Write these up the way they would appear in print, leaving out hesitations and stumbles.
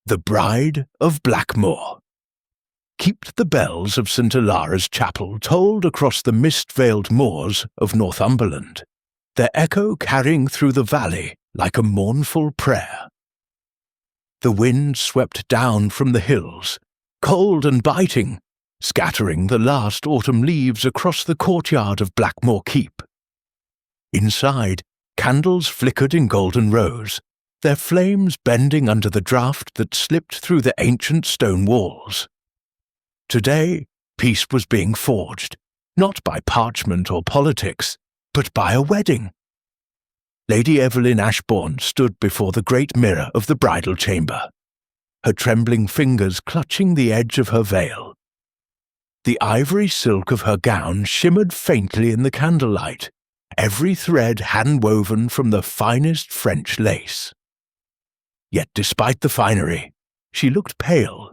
The Bride of Blackmore. Keep the bells of St. Alara's chapel tolled across the mist-veiled moors of Northumberland, their echo carrying through the valley like a mournful prayer. The wind swept down from the hills, cold and biting, scattering the last autumn leaves across the courtyard of Blackmore Keep. Inside, candles flickered in golden rows, their flames bending under the draught that slipped through the ancient stone walls. Today, peace was being forged, not by parchment or politics, but by a wedding. Lady Evelyn Ashbourne stood before the great mirror of the bridal chamber, her trembling fingers clutching the edge of her veil. The ivory silk of her gown shimmered faintly in the candlelight, every thread hand-woven from the finest French lace. Yet despite the finery, she looked pale,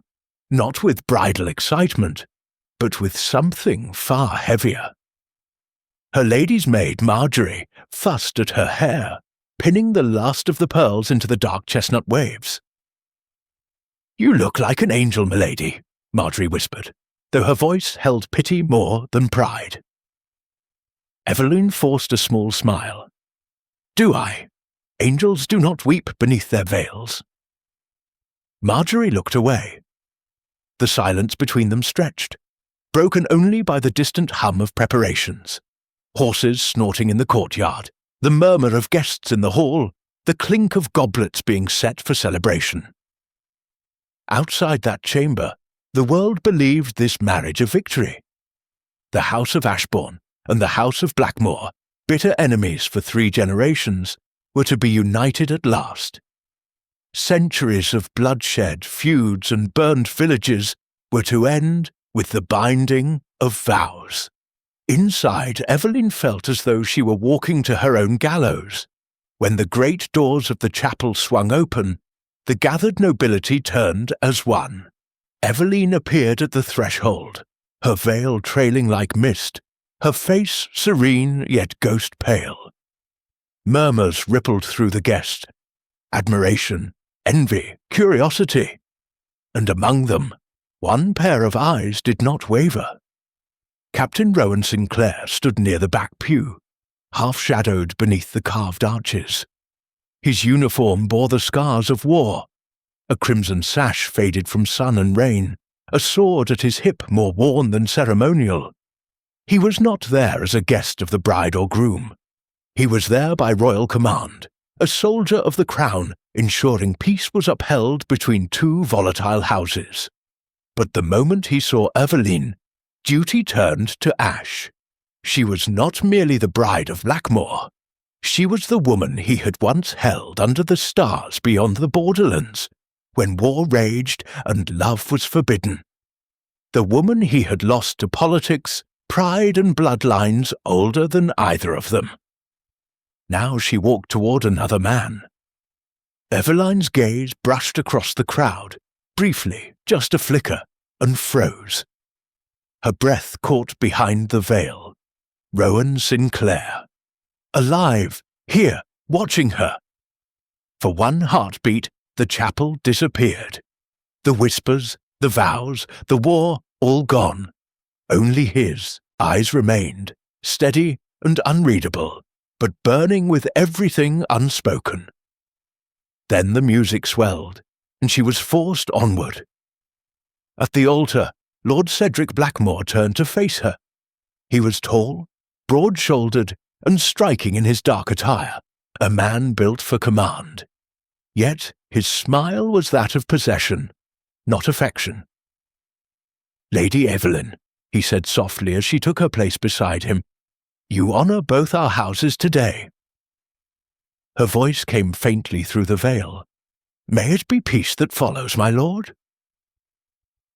not with bridal excitement, but with something far heavier. Her lady's maid, Marjorie, fussed at her hair, pinning the last of the pearls into the dark chestnut waves. "You look like an angel, milady," Marjorie whispered, though her voice held pity more than pride. Evelyn forced a small smile. "Do I? Angels do not weep beneath their veils." Marjorie looked away. The silence between them stretched, broken only by the distant hum of preparations. Horses snorting in the courtyard, the murmur of guests in the hall, the clink of goblets being set for celebration. Outside that chamber, the world believed this marriage a victory. The House of Ashbourne and the House of Blackmore, bitter enemies for 3 generations, were to be united at last. Centuries of bloodshed, feuds, and burned villages were to end with the binding of vows. Inside, Evelyn felt as though she were walking to her own gallows. When the great doors of the chapel swung open, the gathered nobility turned as one. Evelyn appeared at the threshold, her veil trailing like mist, her face serene yet ghost-pale. Murmurs rippled through the guests, admiration, envy, curiosity, and among them, one pair of eyes did not waver. Captain Rowan Sinclair stood near the back pew, half-shadowed beneath the carved arches. His uniform bore the scars of war, a crimson sash faded from sun and rain, a sword at his hip more worn than ceremonial. He was not there as a guest of the bride or groom. He was there by royal command, a soldier of the crown, ensuring peace was upheld between 2 volatile houses. But the moment he saw Evelyn, duty turned to ash. She was not merely the bride of Blackmore. She was the woman he had once held under the stars beyond the borderlands, when war raged and love was forbidden. The woman he had lost to politics, pride, and bloodlines older than either of them. Now she walked toward another man. Evelyn's gaze brushed across the crowd, briefly, just a flicker, and froze. Her breath caught behind the veil. Rowan Sinclair. Alive, here, watching her. For one heartbeat, the chapel disappeared. The whispers, the vows, the war, all gone. Only his eyes remained, steady and unreadable, but burning with everything unspoken. Then the music swelled, and she was forced onward. At the altar, Lord Cedric Blackmore turned to face her. He was tall, broad-shouldered, and striking in his dark attire, a man built for command. Yet his smile was that of possession, not affection. "Lady Evelyn," he said softly as she took her place beside him, "you honour both our houses today." Her voice came faintly through the veil. "May it be peace that follows, my lord?"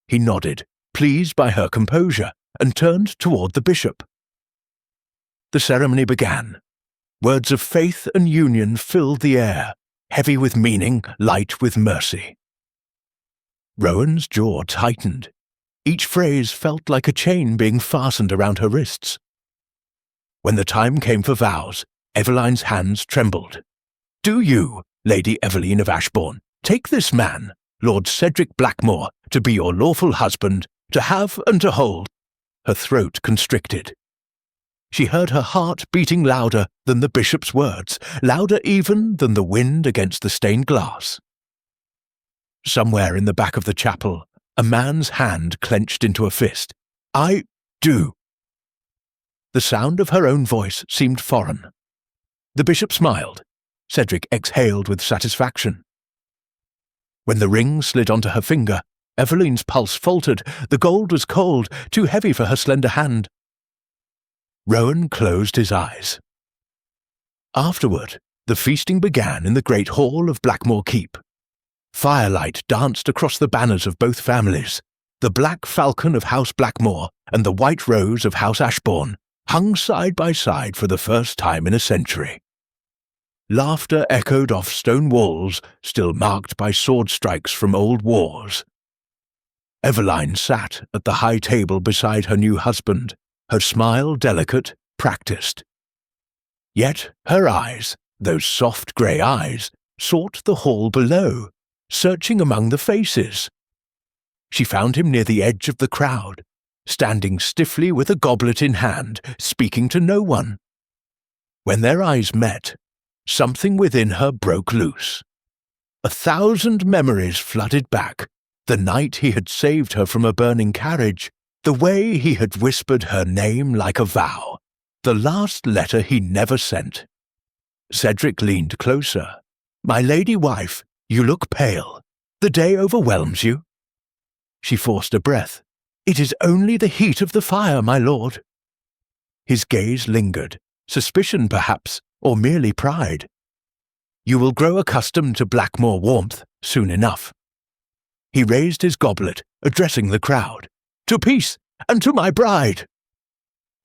He nodded, pleased by her composure, and turned toward the bishop. The ceremony began. Words of faith and union filled the air, heavy with meaning, light with mercy. Rowan's jaw tightened. Each phrase felt like a chain being fastened around her wrists. When the time came for vows, Evelyn's hands trembled. "Do you, Lady Evelyn of Ashbourne, take this man, Lord Cedric Blackmore, to be your lawful husband, to have and to hold. Her throat constricted. She heard her heart beating louder than the bishop's words, louder even than the wind against the stained glass. Somewhere in the back of the chapel, a man's hand clenched into a fist. "I do." The sound of her own voice seemed foreign. The bishop smiled. Cedric exhaled with satisfaction. When the ring slid onto her finger, Eveline's pulse faltered. The gold was cold, too heavy for her slender hand. Rowan closed his eyes. Afterward, the feasting began in the great hall of Blackmore Keep. Firelight danced across the banners of both families. The black falcon of House Blackmore and the white rose of House Ashbourne hung side by side for the first time in a century. Laughter echoed off stone walls still marked by sword strikes from old wars. Eveline sat at the high table beside her new husband, her smile delicate, practiced. Yet her eyes, those soft grey eyes, sought the hall below, searching among the faces. She found him near the edge of the crowd, standing stiffly with a goblet in hand, speaking to no one. When their eyes met, something within her broke loose. 1,000 memories flooded back, the night he had saved her from a burning carriage, the way he had whispered her name like a vow, the last letter he never sent. Cedric leaned closer. "My lady wife, you look pale. The day overwhelms you?" She forced a breath. "It is only the heat of the fire, my lord." His gaze lingered, suspicion perhaps, or merely pride. "You will grow accustomed to Blackmore warmth soon enough." He raised his goblet, addressing the crowd. "To peace, and to my bride!"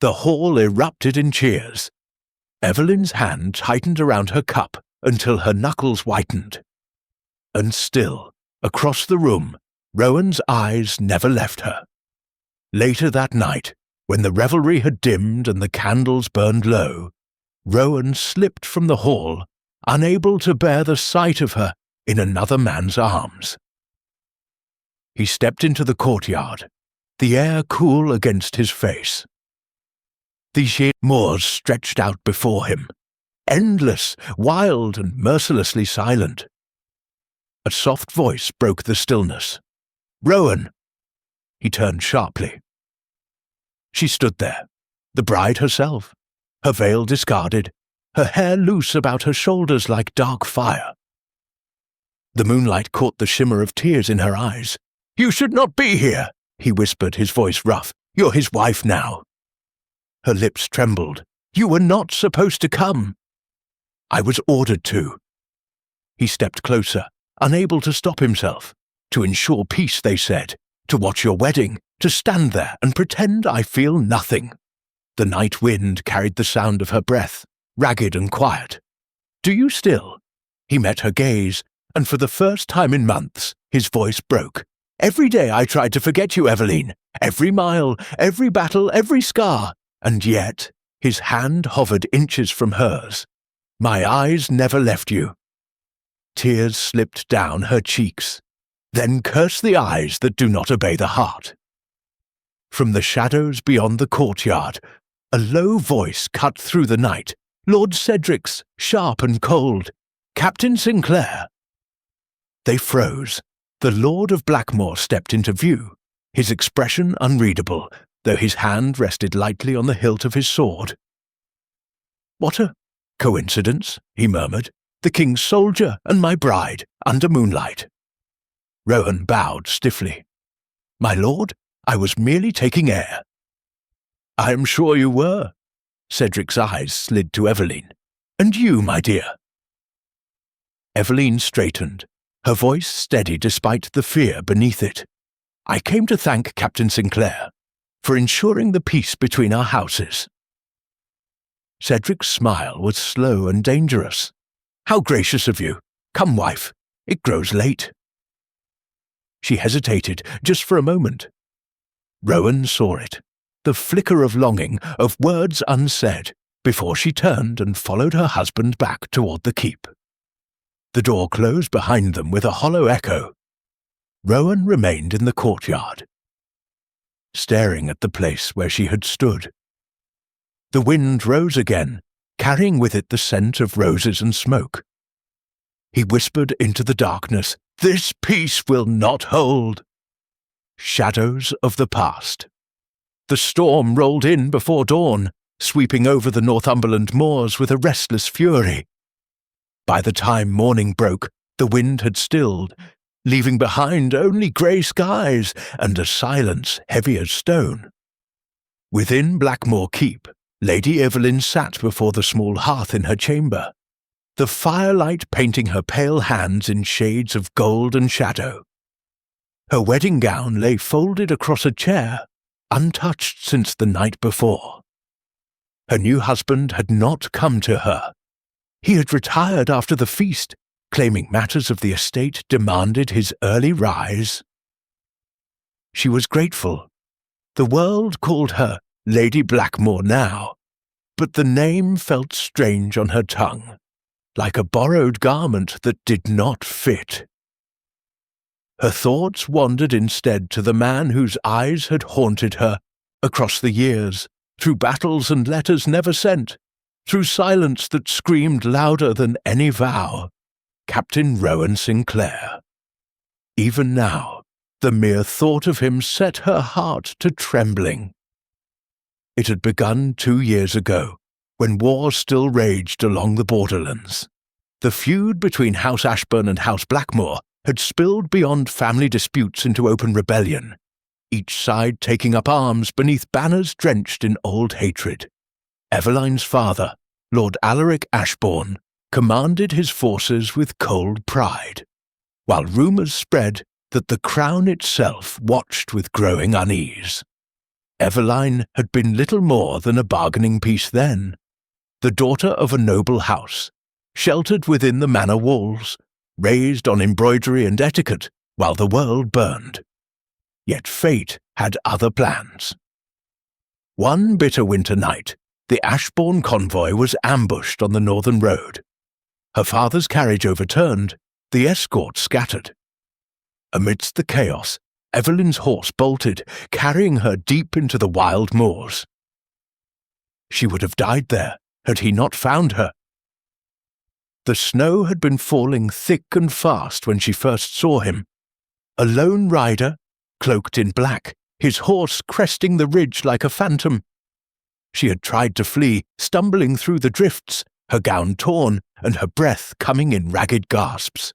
The hall erupted in cheers. Eveline's hand tightened around her cup until her knuckles whitened. And still, across the room, Rowan's eyes never left her. Later that night, when the revelry had dimmed and the candles burned low, Rowan slipped from the hall, unable to bear the sight of her in another man's arms. He stepped into the courtyard, the air cool against his face. The sheer moors stretched out before him, endless, wild, and mercilessly silent. A soft voice broke the stillness. "Rowan!" He turned sharply. She stood there, the bride herself, her veil discarded, her hair loose about her shoulders like dark fire. The moonlight caught the shimmer of tears in her eyes. "You should not be here," he whispered, his voice rough. "You're his wife now." Her lips trembled. "You were not supposed to come." "I was ordered to." He stepped closer, unable to stop himself. "To ensure peace," they said. "To watch your wedding. To stand there and pretend I feel nothing." The night wind carried the sound of her breath, ragged and quiet. "Do you still?" He met her gaze, and for the first time in months, his voice broke. "Every day I tried to forget you, Eveline. Every mile, every battle, every scar. And yet," his hand hovered inches from hers, "my eyes never left you." Tears slipped down her cheeks. Then curse the eyes that do not obey the heart. From the shadows beyond the courtyard, a low voice cut through the night. Lord Cedric's, sharp and cold. "Captain Sinclair." They froze. The Lord of Blackmore stepped into view, his expression unreadable, though his hand rested lightly on the hilt of his sword. "What a coincidence," he murmured. "The king's soldier and my bride, under moonlight." Rowan bowed stiffly. "My lord, I was merely taking air." "I am sure you were." Cedric's eyes slid to Eveline. "And you, my dear?" Eveline straightened, her voice steady despite the fear beneath it. "I came to thank Captain Sinclair for ensuring the peace between our houses." Cedric's smile was slow and dangerous. "How gracious of you. Come, wife. It grows late." She hesitated just for a moment. Rowan saw it, the flicker of longing, of words unsaid, before she turned and followed her husband back toward the keep. The door closed behind them with a hollow echo. Rowan remained in the courtyard, staring at the place where she had stood. The wind rose again, carrying with it the scent of roses and smoke. He whispered into the darkness, "This peace will not hold." Shadows of the past. The storm rolled in before dawn, sweeping over the Northumberland moors with a restless fury. By the time morning broke, the wind had stilled, leaving behind only grey skies and a silence heavy as stone. Within Blackmore Keep, Lady Evelyn sat before the small hearth in her chamber, the firelight painting her pale hands in shades of gold and shadow. Her wedding gown lay folded across a chair, untouched since the night before. Her new husband had not come to her. He had retired after the feast, claiming matters of the estate demanded his early rise. She was grateful. The world called her Lady Blackmore now, but the name felt strange on her tongue, like a borrowed garment that did not fit. Her thoughts wandered instead to the man whose eyes had haunted her across the years, through battles and letters never sent, through silence that screamed louder than any vow. Captain Rowan Sinclair. Even now, the mere thought of him set her heart to trembling. It had begun 2 years ago, when war still raged along the borderlands. The feud between House Ashburn and House Blackmore had spilled beyond family disputes into open rebellion, each side taking up arms beneath banners drenched in old hatred. Eveline's father, Lord Alaric Ashbourne, commanded his forces with cold pride, while rumours spread that the crown itself watched with growing unease. Eveline had been little more than a bargaining piece then, the daughter of a noble house, sheltered within the manor walls, raised on embroidery and etiquette while the world burned. Yet fate had other plans. One bitter winter night, the Ashbourne convoy was ambushed on the northern road. Her father's carriage overturned, the escort scattered. Amidst the chaos, Eveline's horse bolted, carrying her deep into the wild moors. She would have died there had he not found her. The snow had been falling thick and fast when she first saw him. A lone rider, cloaked in black, his horse cresting the ridge like a phantom. She had tried to flee, stumbling through the drifts, her gown torn and her breath coming in ragged gasps.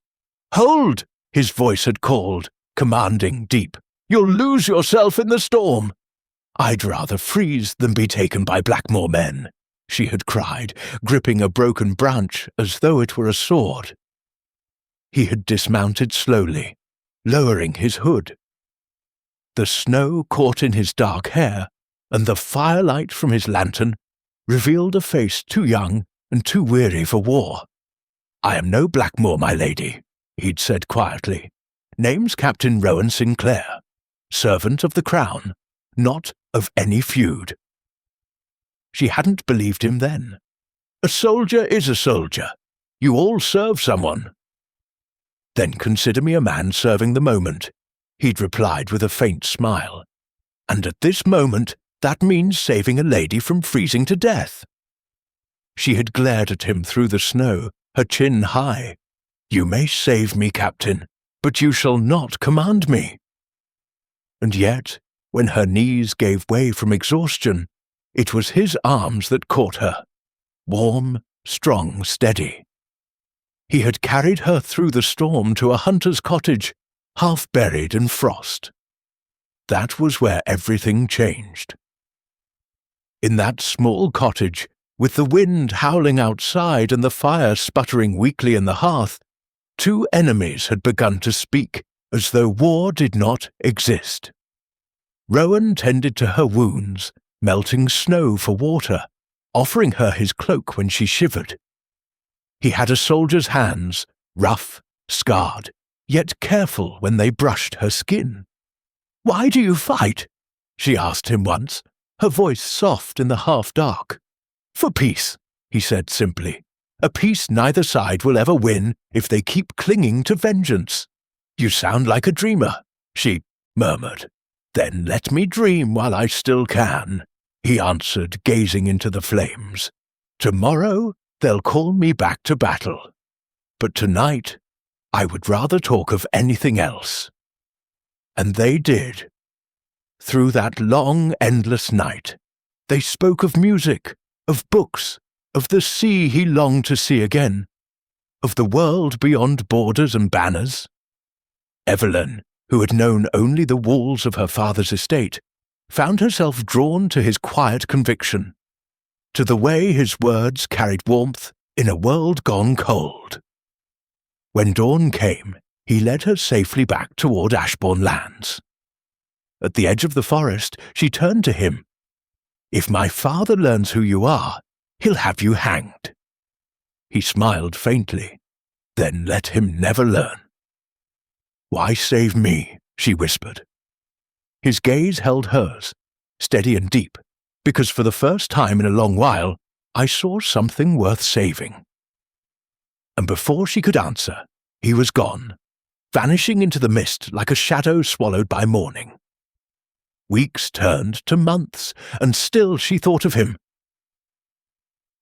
"Hold!" his voice had called, commanding deep. "You'll lose yourself in the storm." "I'd rather freeze than be taken by Blackmore men," she had cried, gripping a broken branch as though it were a sword. He had dismounted slowly, lowering his hood. The snow caught in his dark hair, and the firelight from his lantern revealed a face too young and too weary for war. "I am no Blackmore, my lady," he'd said quietly. "Name's Captain Rowan Sinclair, servant of the crown, not of any feud." She hadn't believed him then. A soldier is a soldier. You all serve someone. "Then consider me a man serving the moment," he'd replied with a faint smile. "And at this moment, that means saving a lady from freezing to death." She had glared at him through the snow, her chin high. "You may save me, Captain, but you shall not command me." And yet, when her knees gave way from exhaustion, it was his arms that caught her, warm, strong, steady. He had carried her through the storm to a hunter's cottage, half buried in frost. That was where everything changed. In that small cottage, with the wind howling outside and the fire sputtering weakly in the hearth, 2 enemies had begun to speak as though war did not exist. Rowan tended to her wounds, melting snow for water, offering her his cloak when she shivered. He had a soldier's hands, rough, scarred, yet careful when they brushed her skin. "Why do you fight?" she asked him once, her voice soft in the half-dark. "For peace," he said simply. "A peace neither side will ever win if they keep clinging to vengeance." "You sound like a dreamer," she murmured. "Then let me dream while I still can," he answered, gazing into the flames. "Tomorrow they'll call me back to battle. But tonight I would rather talk of anything else." And they did. Through that long, endless night, they spoke of music, of books, of the sea he longed to see again, of the world beyond borders and banners. Evelyn, who had known only the walls of her father's estate, found herself drawn to his quiet conviction, to the way his words carried warmth in a world gone cold. When dawn came, he led her safely back toward Ashbourne Lands. At the edge of the forest, she turned to him. "If my father learns who you are, he'll have you hanged." He smiled faintly. "Then let him never learn." "Why save me?" she whispered. His gaze held hers, steady and deep, because for the first time in a long while, I saw something worth saving. And before she could answer, he was gone, vanishing into the mist like a shadow swallowed by morning. Weeks turned to months, and still she thought of him.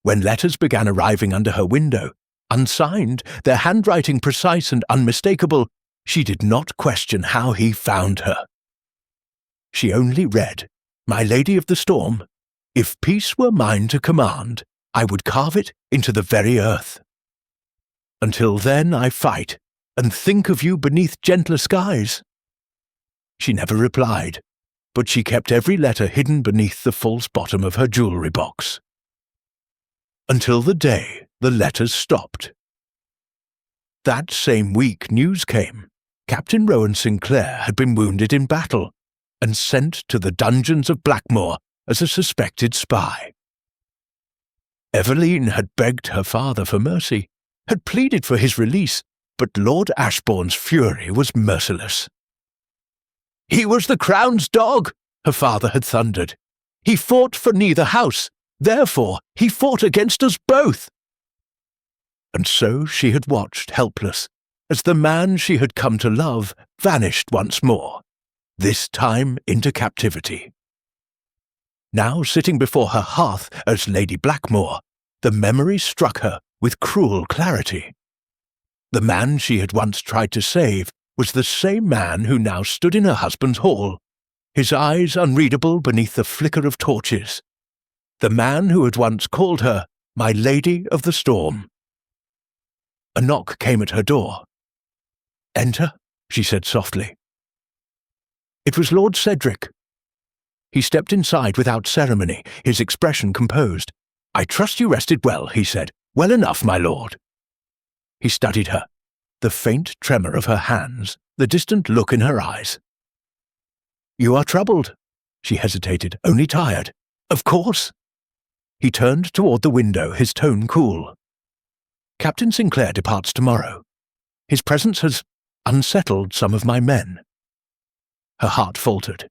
When letters began arriving under her window, unsigned, their handwriting precise and unmistakable, she did not question how he found her. She only read, "My Lady of the Storm, if peace were mine to command, I would carve it into the very earth. Until then I fight, and think of you beneath gentler skies." She never replied, but she kept every letter hidden beneath the false bottom of her jewelry box. Until the day the letters stopped. That same week news came. Captain Rowan Sinclair had been wounded in battle and sent to the dungeons of Blackmoor as a suspected spy. Eveline had begged her father for mercy, had pleaded for his release, but Lord Ashbourne's fury was merciless. "He was the Crown's dog," her father had thundered. "He fought for neither house, therefore he fought against us both." And so she had watched, helpless, as the man she had come to love vanished once more, this time into captivity. Now sitting before her hearth as Lady Blackmoor, the memory struck her with cruel clarity. The man she had once tried to save was the same man who now stood in her husband's hall, his eyes unreadable beneath the flicker of torches. The man who had once called her "My Lady of the Storm." A knock came at her door. "Enter," she said softly. It was Lord Cedric. He stepped inside without ceremony, his expression composed. "I trust you rested well," he said. "Well enough, my lord." He studied her, the faint tremor of her hands, the distant look in her eyes. "You are troubled," she hesitated, "only tired." "Of course." He turned toward the window, his tone cool. "Captain Sinclair departs tomorrow. His presence has unsettled some of my men." Her heart faltered.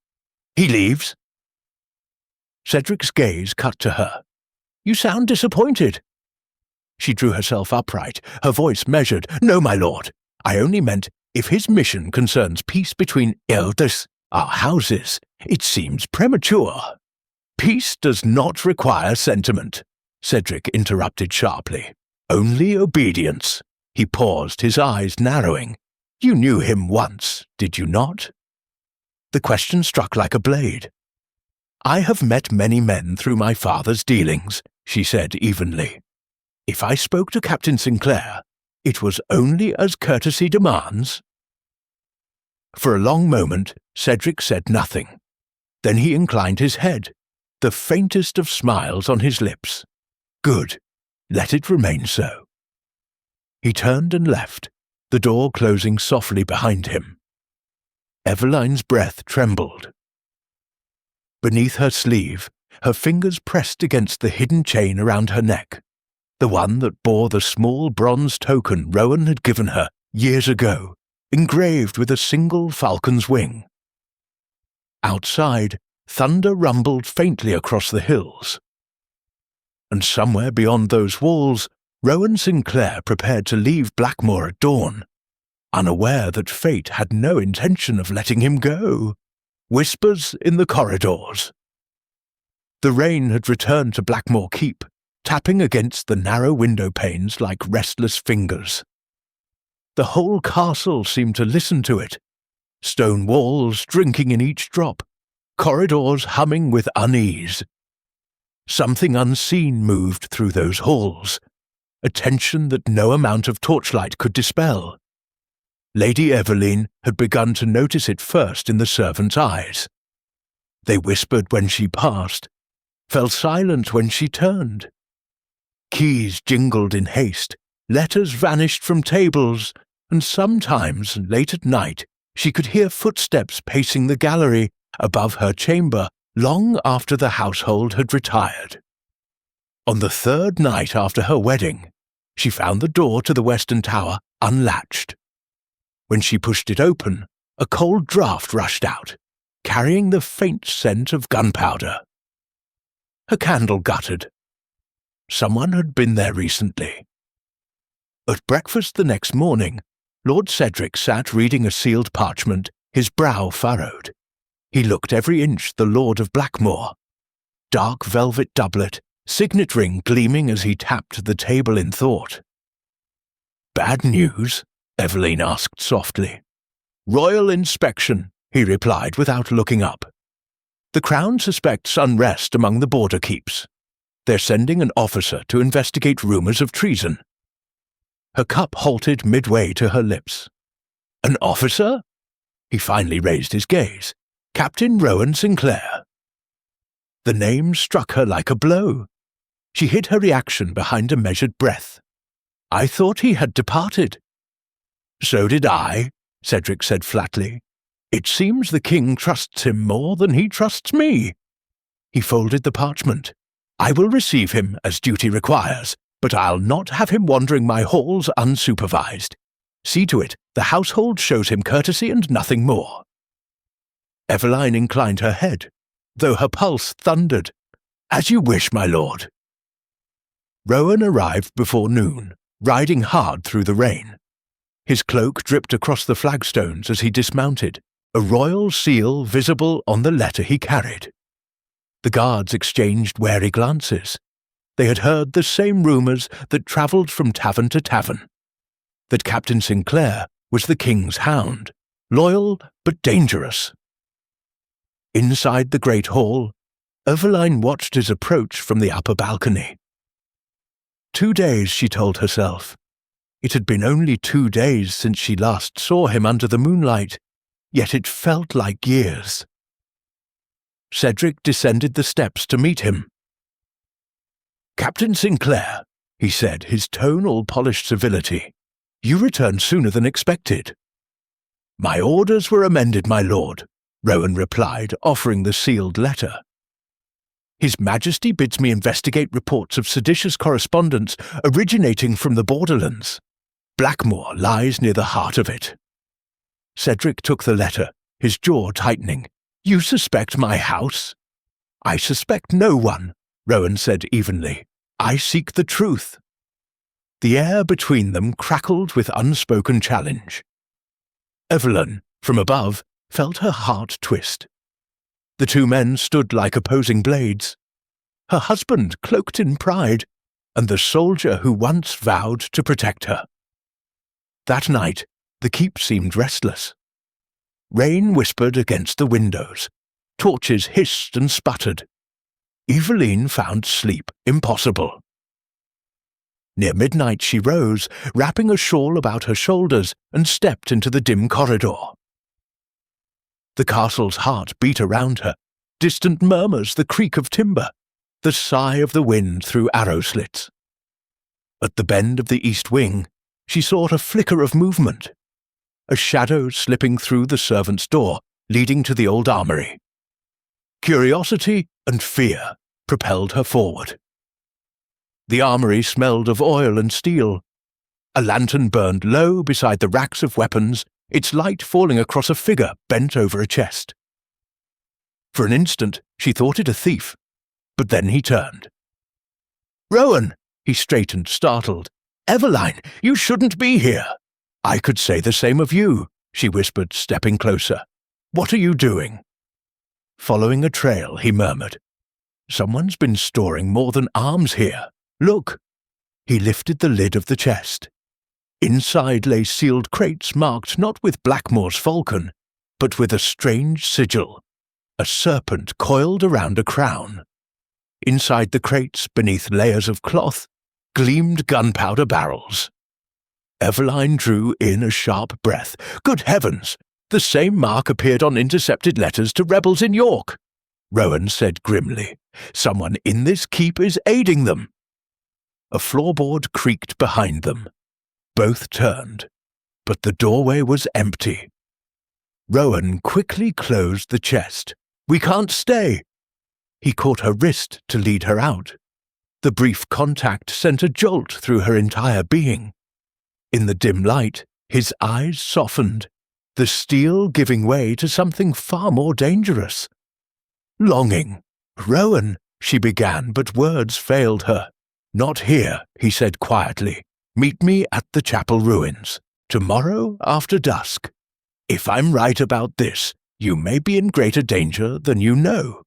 "He leaves?" Cedric's gaze cut to her. "You sound disappointed." She drew herself upright, her voice measured. "No, my lord. I only meant if his mission concerns peace between elders, our houses, it seems premature." "Peace does not require sentiment," Cedric interrupted sharply. "Only obedience." He paused, his eyes narrowing. "You knew him once, did you not?" The question struck like a blade. "I have met many men through my father's dealings," she said evenly. "If I spoke to Captain Sinclair, it was only as courtesy demands." For a long moment, Cedric said nothing. Then he inclined his head, the faintest of smiles on his lips. "Good. Let it remain so." He turned and left, the door closing softly behind him. Eveline's breath trembled. Beneath her sleeve, her fingers pressed against the hidden chain around her neck, the one that bore the small bronze token Rowan had given her years ago, engraved with a single falcon's wing. Outside, thunder rumbled faintly across the hills. And somewhere beyond those walls, Rowan Sinclair prepared to leave Blackmoor at dawn. unaware that fate had no intention of letting him go. Whispers in the corridors. The rain had returned to Blackmore Keep, tapping against the narrow window panes like restless fingers. The whole castle seemed to listen to it, stone walls drinking in each drop, corridors humming with unease. Something unseen moved through those halls, a tension that no amount of torchlight could dispel. Lady Eveline had begun to notice it first in the servants' eyes. They whispered when she passed, fell silent when she turned. Keys jingled in haste, letters vanished from tables, and sometimes, late at night, she could hear footsteps pacing the gallery above her chamber long after the household had retired. On the third night after her wedding, she found the door to the western tower unlatched. When she pushed it open, a cold draught rushed out, carrying the faint scent of gunpowder. Her candle guttered. Someone had been there recently. At breakfast the next morning, Lord Cedric sat reading a sealed parchment, his brow furrowed. He looked every inch the Lord of Blackmore. Dark velvet doublet, signet ring gleaming as he tapped the table in thought. "Bad news?" Eveline asked softly. "Royal inspection," he replied without looking up. "The Crown suspects unrest among the border keeps. They're sending an officer to investigate rumours of treason." Her cup halted midway to her lips. "An officer?" He finally raised his gaze. "Captain Rowan Sinclair." The name struck her like a blow. She hid her reaction behind a measured breath. "I thought he had departed." "So did I," Cedric said flatly. "It seems the king trusts him more than he trusts me." He folded the parchment. "I will receive him as duty requires, but I'll not have him wandering my halls unsupervised. See to it the household shows him courtesy and nothing more." Eveline inclined her head, though her pulse thundered. "As you wish, my lord." Rowan arrived before noon, riding hard through the rain. His cloak dripped across the flagstones as he dismounted, a royal seal visible on the letter he carried. The guards exchanged wary glances. They had heard the same rumours that travelled from tavern to tavern, that Captain Sinclair was the king's hound, loyal but dangerous. Inside the great hall, Eveline watched his approach from the upper balcony. 2 days, she told herself. It had been only 2 days since she last saw him under the moonlight, yet it felt like years. Cedric descended the steps to meet him. "Captain Sinclair," he said, his tone all polished civility, "you returned sooner than expected." "My orders were amended, my lord," Rowan replied, offering the sealed letter. "His Majesty bids me investigate reports of seditious correspondence originating from the borderlands. Blackmore lies near the heart of it." Cedric took the letter, his jaw tightening. "You suspect my house?" "I suspect no one," Rowan said evenly. "I seek the truth." The air between them crackled with unspoken challenge. Eveline, from above, felt her heart twist. The two men stood like opposing blades. Her husband cloaked in pride, and the soldier who once vowed to protect her. That night, the keep seemed restless. Rain whispered against the windows. Torches hissed and sputtered. Eveline found sleep impossible. Near midnight she rose, wrapping a shawl about her shoulders, and stepped into the dim corridor. The castle's heart beat around her, distant murmurs, the creak of timber, the sigh of the wind through arrow slits. At the bend of the east wing, she saw a flicker of movement, a shadow slipping through the servants' door, leading to the old armory. Curiosity and fear propelled her forward. The armory smelled of oil and steel. A lantern burned low beside the racks of weapons, its light falling across a figure bent over a chest. For an instant she thought it a thief, but then he turned. "Rowan!" He straightened, startled. "Eveline, you shouldn't be here." I could say the same of you, she whispered, stepping closer. What are you doing? Following a trail, he murmured. Someone's been storing more than arms here. Look. He lifted the lid of the chest. Inside lay sealed crates marked not with Blackmore's falcon, but with a strange sigil, a serpent coiled around a crown. Inside the crates, beneath layers of cloth, gleamed gunpowder barrels. Eveline drew in a sharp breath. Good heavens! The same mark appeared on intercepted letters to rebels in York. Rowan said grimly. Someone in this keep is aiding them. A floorboard creaked behind them. Both turned, but the doorway was empty. Rowan quickly closed the chest. We can't stay. He caught her wrist to lead her out. The brief contact sent a jolt through her entire being. In the dim light, his eyes softened, the steel giving way to something far more dangerous. Longing. Rowan, she began, but words failed her. Not here, he said quietly. Meet me at the chapel ruins, tomorrow after dusk. If I'm right about this, you may be in greater danger than you know.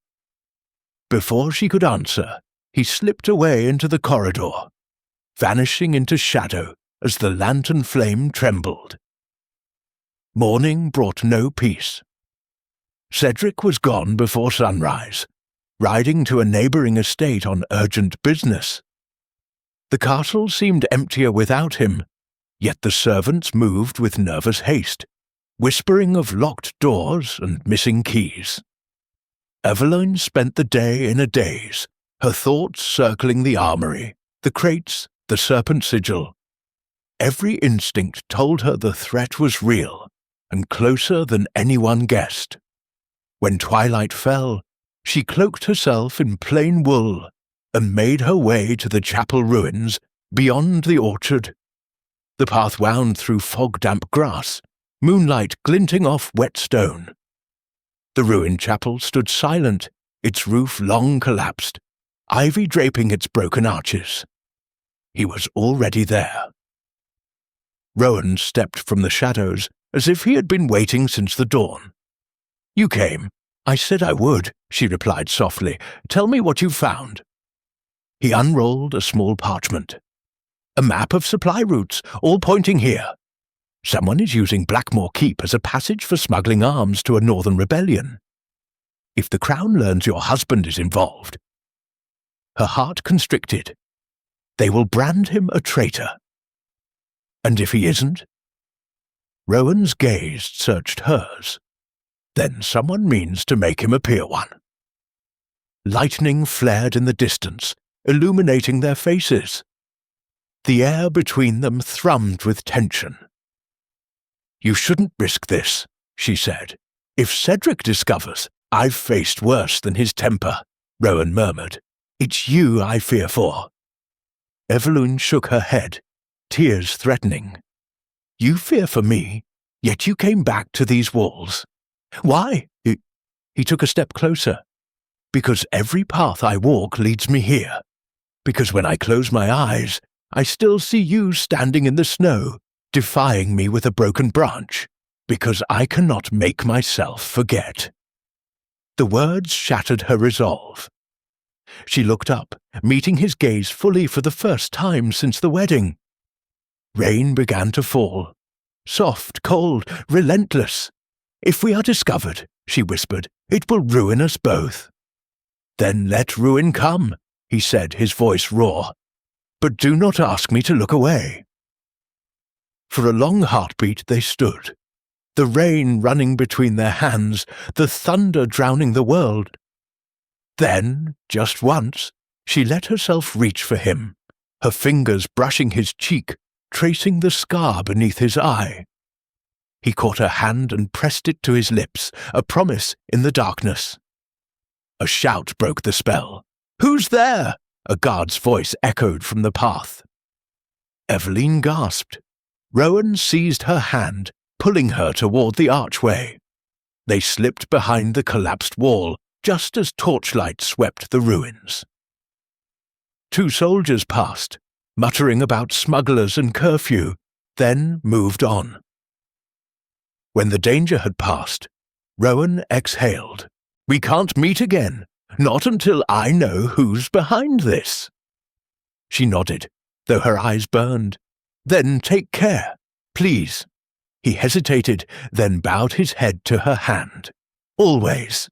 Before she could answer, he slipped away into the corridor, vanishing into shadow as the lantern flame trembled. Morning brought no peace. Cedric was gone before sunrise, riding to a neighbouring estate on urgent business. The castle seemed emptier without him, yet the servants moved with nervous haste, whispering of locked doors and missing keys. Eveline spent the day in a daze, her thoughts circling the armoury, the crates, the serpent sigil. Every instinct told her the threat was real, and closer than anyone guessed. When twilight fell, she cloaked herself in plain wool and made her way to the chapel ruins beyond the orchard. The path wound through fog-damp grass, moonlight glinting off wet stone. The ruined chapel stood silent, its roof long collapsed, ivy draping its broken arches. He was already there. Rowan stepped from the shadows as if he had been waiting since the dawn. You came. I said I would, she replied softly. Tell me what you found. He unrolled a small parchment. A map of supply routes, all pointing here. Someone is using Blackmore Keep as a passage for smuggling arms to a northern rebellion. If the Crown learns your husband is involved. Her heart constricted. They will brand him a traitor. And if he isn't? Rowan's gaze searched hers. Then someone means to make him appear one. Lightning flared in the distance, illuminating their faces. The air between them thrummed with tension. You shouldn't risk this, she said. If Cedric discovers, I've faced worse than his temper, Rowan murmured. It's you I fear for. Eveline shook her head, tears threatening. You fear for me, yet you came back to these walls. Why? He took a step closer. Because every path I walk leads me here. Because when I close my eyes, I still see you standing in the snow, defying me with a broken branch. Because I cannot make myself forget. The words shattered her resolve. She looked up, meeting his gaze fully for the first time since the wedding. Rain began to fall. Soft, cold, relentless. If we are discovered, she whispered, it will ruin us both. Then let ruin come, he said, his voice raw. But do not ask me to look away. For a long heartbeat they stood, the rain running between their hands, the thunder drowning the world. Then, just once, she let herself reach for him, her fingers brushing his cheek, tracing the scar beneath his eye. He caught her hand and pressed it to his lips, a promise in the darkness. A shout broke the spell. Who's there? A guard's voice echoed from the path. Eveline gasped. Rowan seized her hand, pulling her toward the archway. They slipped behind the collapsed wall, just as torchlight swept the ruins. 2 soldiers passed, muttering about smugglers and curfew, then moved on. When the danger had passed, Rowan exhaled. "We can't meet again, not until I know who's behind this." She nodded, though her eyes burned. "Then take care, please." He hesitated, then bowed his head to her hand. "Always."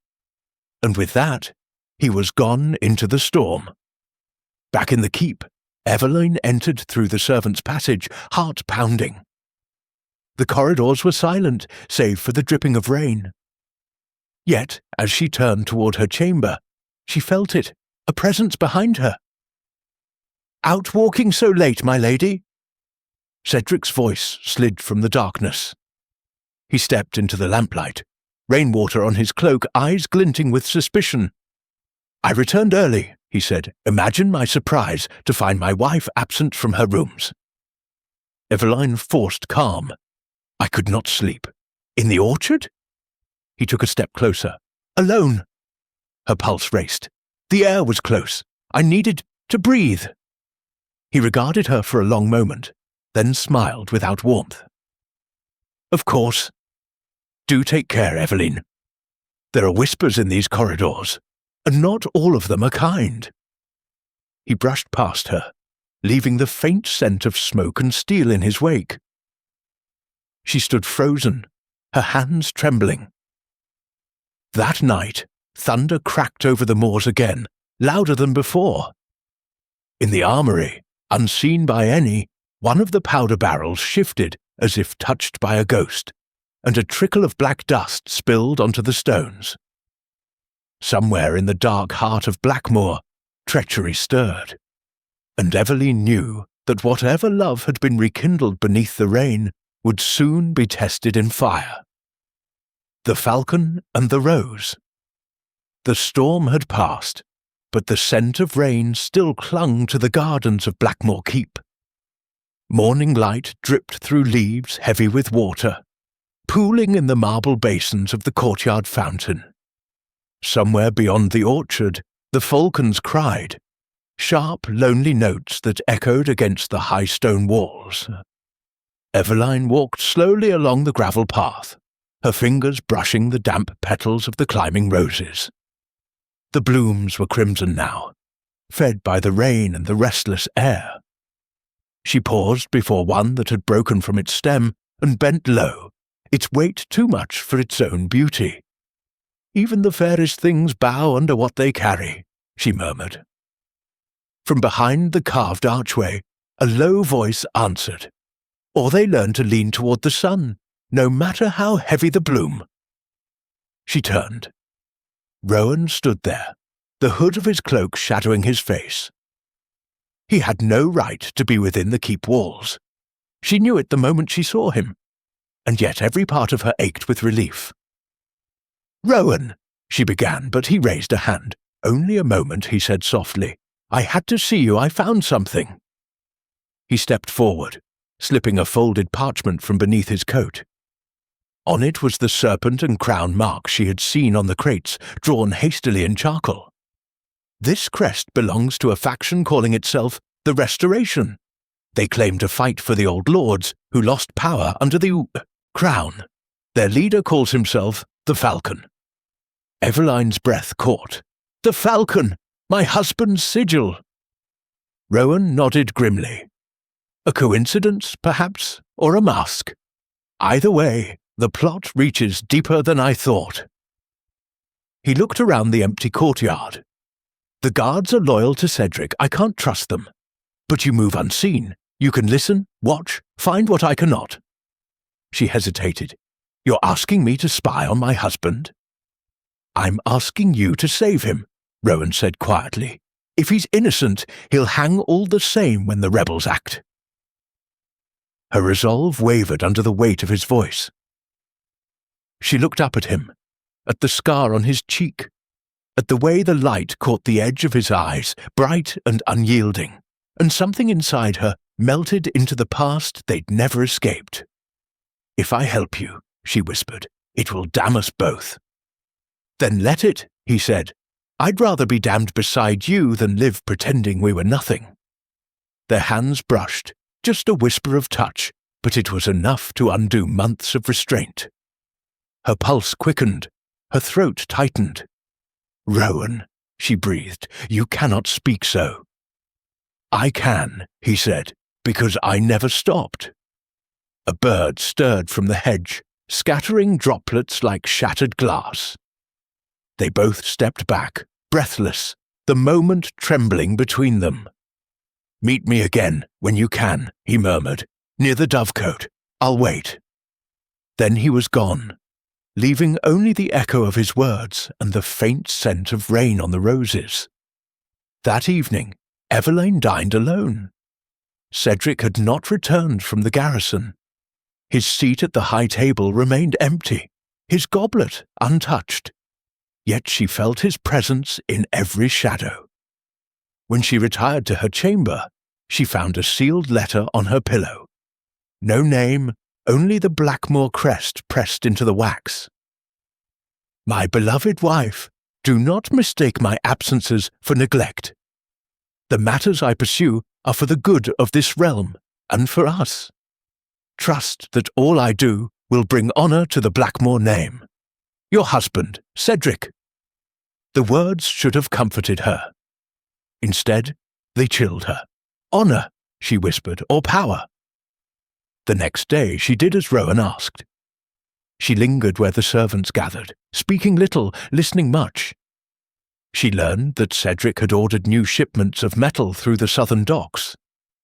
And with that, he was gone into the storm. Back in the keep, Evelyn entered through the servants' passage, heart pounding. The corridors were silent, save for the dripping of rain. Yet, as she turned toward her chamber, she felt it, a presence behind her. "Out walking so late, my lady?" Cedric's voice slid from the darkness. He stepped into the lamplight, rainwater on his cloak, eyes glinting with suspicion. "I returned early," he said. "Imagine my surprise to find my wife absent from her rooms." Eveline forced calm. "I could not sleep. In the orchard?" He took a step closer. "Alone." Her pulse raced. "The air was close. I needed to breathe." He regarded her for a long moment, then smiled without warmth. "Of course. Do take care, Evelyn. There are whispers in these corridors, and not all of them are kind." He brushed past her, leaving the faint scent of smoke and steel in his wake. She stood frozen, her hands trembling. That night, thunder cracked over the moors again, louder than before. In the armory, unseen by any, one of the powder barrels shifted as if touched by a ghost, and a trickle of black dust spilled onto the stones. Somewhere in the dark heart of Blackmoor, treachery stirred, and Evelyn knew that whatever love had been rekindled beneath the rain would soon be tested in fire. The Falcon and the Rose. The storm had passed, but the scent of rain still clung to the gardens of Blackmoor Keep. Morning light dripped through leaves heavy with water, pooling in the marble basins of the courtyard fountain. Somewhere beyond the orchard, the falcons cried, sharp, lonely notes that echoed against the high stone walls. Eveline walked slowly along the gravel path, her fingers brushing the damp petals of the climbing roses. The blooms were crimson now, fed by the rain and the restless air. She paused before one that had broken from its stem and bent low, its weight too much for its own beauty. "Even the fairest things bow under what they carry," she murmured. From behind the carved archway, a low voice answered, "Or they learn to lean toward the sun, no matter how heavy the bloom." She turned. Rowan stood there, the hood of his cloak shadowing his face. He had no right to be within the keep walls. She knew it the moment she saw him, and yet every part of her ached with relief. "Rowan," she began, but he raised a hand. "Only a moment," he said softly. "I had to see you. I found something." He stepped forward, slipping a folded parchment from beneath his coat. On it was the serpent and crown mark she had seen on the crates, drawn hastily in charcoal. "This crest belongs to a faction calling itself the Restoration. They claim to fight for the old lords who lost power under the crown. Their leader calls himself the Falcon." Eveline's breath caught. "The Falcon! My husband's sigil!" Rowan nodded grimly. A coincidence, perhaps, or a mask? Either way, the plot reaches deeper than I thought. He looked around the empty courtyard. "The guards are loyal to Cedric. I can't trust them. But you move unseen. You can listen, watch, find what I cannot." She hesitated. "You're asking me to spy on my husband?" "I'm asking you to save him," Rowan said quietly. "If he's innocent, he'll hang all the same when the rebels act." Her resolve wavered under the weight of his voice. She looked up at him, at the scar on his cheek, at the way the light caught the edge of his eyes, bright and unyielding, and something inside her melted into the past they'd never escaped. "If I help you," she whispered, "it will damn us both." "Then let it," he said. "I'd rather be damned beside you than live pretending we were nothing." Their hands brushed, just a whisper of touch, but it was enough to undo months of restraint. Her pulse quickened, her throat tightened. "Rowan," she breathed, "you cannot speak so." "I can," he said, "because I never stopped." A bird stirred from the hedge, scattering droplets like shattered glass. They both stepped back, breathless, the moment trembling between them. "Meet me again, when you can," he murmured, "near the dovecote. I'll wait." Then he was gone, leaving only the echo of his words and the faint scent of rain on the roses. That evening, Evelyn dined alone. Cedric had not returned from the garrison. His seat at the high table remained empty, his goblet untouched. Yet she felt his presence in every shadow. When she retired to her chamber, she found a sealed letter on her pillow. No name, only the Blackmore crest pressed into the wax. "My beloved wife, do not mistake my absences for neglect. The matters I pursue are for the good of this realm and for us. Trust that all I do will bring honour to the Blackmore name. Your husband, Cedric." The words should have comforted her. Instead, they chilled her. "Honour," she whispered, "or power?" The next day she did as Rowan asked. She lingered where the servants gathered, speaking little, listening much. She learned that Cedric had ordered new shipments of metal through the southern docks,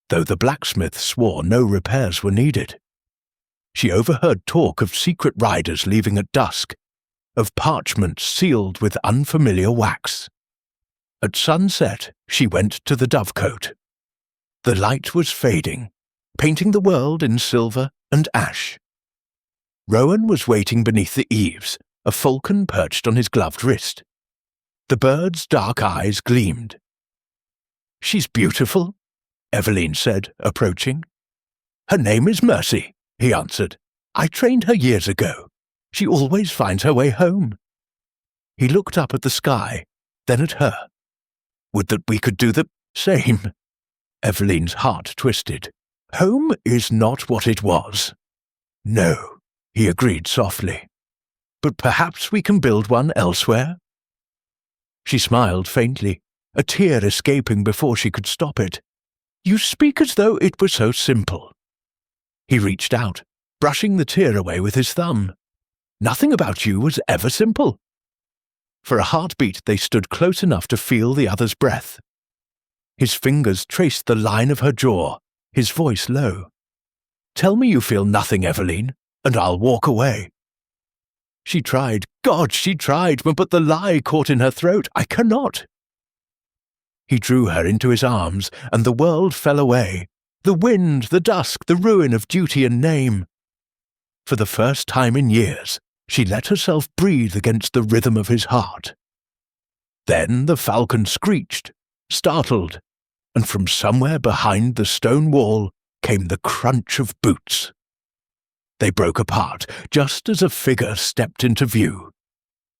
though the blacksmith swore no repairs were needed. She overheard talk of secret riders leaving at dusk, of parchments sealed with unfamiliar wax. At sunset, she went to the dovecote. The light was fading, painting the world in silver and ash. Rowan was waiting beneath the eaves, a falcon perched on his gloved wrist. The bird's dark eyes gleamed. "She's beautiful," Evelyn said, approaching. "Her name is Mercy," he answered. "I trained her years ago. She always finds her way home." He looked up at the sky, then at her. "Would that we could do the same." Evelyn's heart twisted. "Home is not what it was." "No," he agreed softly. "But perhaps we can build one elsewhere?" She smiled faintly, a tear escaping before she could stop it. "You speak as though it were so simple." He reached out, brushing the tear away with his thumb. "Nothing about you was ever simple." For a heartbeat they stood close enough to feel the other's breath. His fingers traced the line of her jaw, his voice low. "Tell me you feel nothing, Evelyn, and I'll walk away." She tried, she tried, but the lie caught in her throat. "I cannot." He drew her into his arms, and the world fell away. The wind, the dusk, the ruin of duty and name. For the first time in years, she let herself breathe against the rhythm of his heart. Then the falcon screeched, startled, and from somewhere behind the stone wall came the crunch of boots. They broke apart just as a figure stepped into view.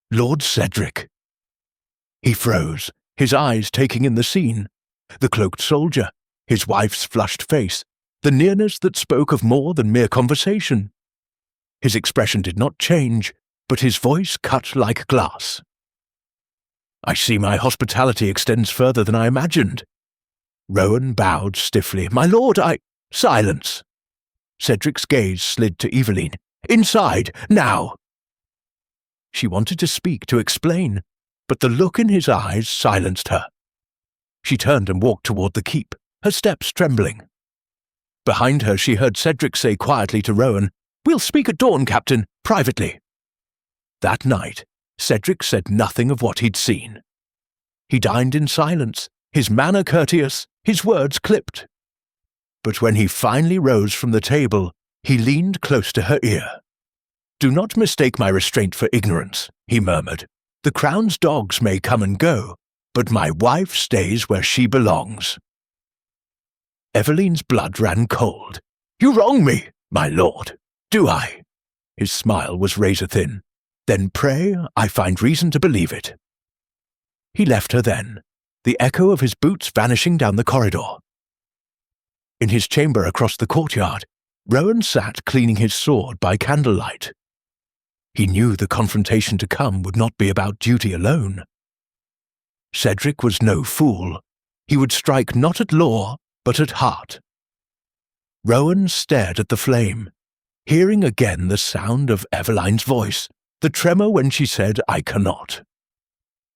Lord Cedric. He froze, his eyes taking in the scene. The cloaked soldier, his wife's flushed face, the nearness that spoke of more than mere conversation. His expression did not change, but his voice cut like glass. "I see my hospitality extends further than I imagined." Rowan bowed stiffly. "My lord, Silence!" Cedric's gaze slid to Evelyn. "Inside, now!" She wanted to speak, to explain, but the look in his eyes silenced her. She turned and walked toward the keep, her steps trembling. Behind her she heard Cedric say quietly to Rowan, "We'll speak at dawn, Captain, privately." That night, Cedric said nothing of what he'd seen. He dined in silence, his manner courteous, his words clipped. But when he finally rose from the table, he leaned close to her ear. "Do not mistake my restraint for ignorance," he murmured. "The Crown's dogs may come and go, but my wife stays where she belongs." Evelyn's blood ran cold. "You wrong me, my lord." "Do I?" His smile was razor-thin. "Then pray I find reason to believe it." He left her then, the echo of his boots vanishing down the corridor. In his chamber across the courtyard, Rowan sat cleaning his sword by candlelight. He knew the confrontation to come would not be about duty alone. Cedric was no fool. He would strike not at law, but at heart. Rowan stared at the flame, hearing again the sound of Eveline's voice, the tremor when she said, "I cannot."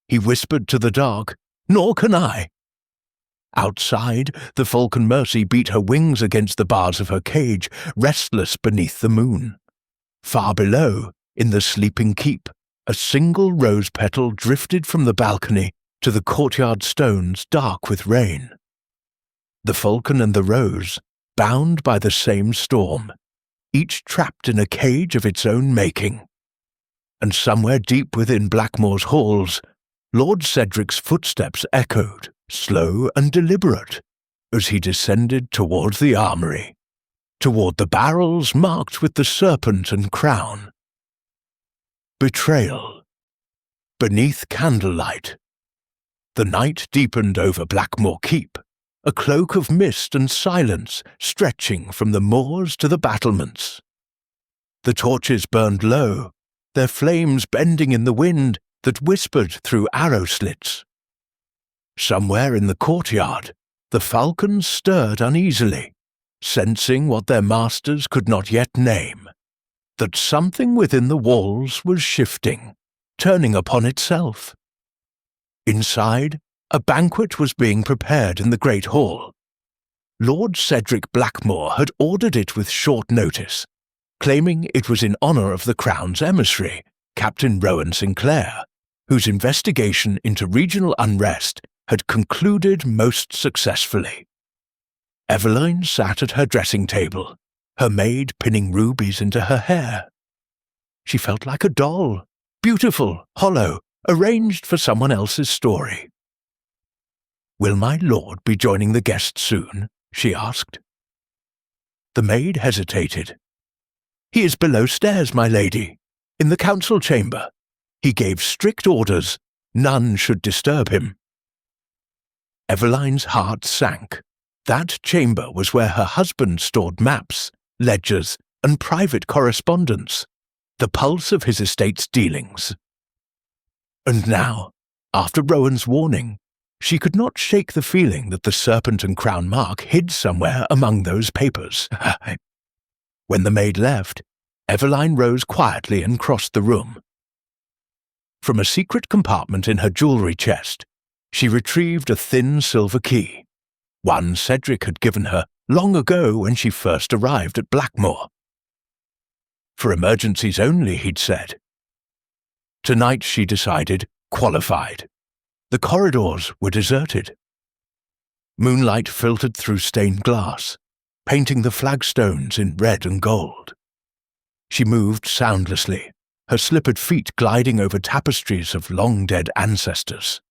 He whispered to the dark, "Nor can I." Outside, the falcon Mercy beat her wings against the bars of her cage, restless beneath the moon. Far below, in the sleeping keep, a single rose petal drifted from the balcony to the courtyard stones dark with rain. The falcon and the rose, bound by the same storm, each trapped in a cage of its own making. And somewhere deep within Blackmoor's halls, Lord Cedric's footsteps echoed, slow and deliberate, as he descended towards the armoury, toward the barrels marked with the serpent and crown. Betrayal. Beneath candlelight. The night deepened over Blackmoor Keep, a cloak of mist and silence stretching from the moors to the battlements. The torches burned low, their flames bending in the wind that whispered through arrow slits. Somewhere in the courtyard, the falcons stirred uneasily, sensing what their masters could not yet name, that something within the walls was shifting, turning upon itself. Inside, a banquet was being prepared in the great hall. Lord Cedric Blackmoor had ordered it with short notice, claiming it was in honour of the Crown's emissary, Captain Rowan Sinclair, whose investigation into regional unrest had concluded most successfully. Eveline sat at her dressing table, her maid pinning rubies into her hair. She felt like a doll, beautiful, hollow, arranged for someone else's story. "Will my lord be joining the guests soon?" she asked. The maid hesitated. "He is below stairs, my lady, in the council chamber. He gave strict orders. None should disturb him." Eveline's heart sank. That chamber was where her husband stored maps, ledgers, and private correspondence, the pulse of his estate's dealings. And now, after Rowan's warning, she could not shake the feeling that the serpent and crown mark hid somewhere among those papers. When the maid left, Eveline rose quietly and crossed the room. From a secret compartment in her jewellery chest, she retrieved a thin silver key, one Cedric had given her long ago when she first arrived at Blackmoor. For emergencies only, he'd said. Tonight, she decided, qualified. The corridors were deserted. Moonlight filtered through stained glass, painting the flagstones in red and gold. She moved soundlessly, her slippered feet gliding over tapestries of long-dead ancestors.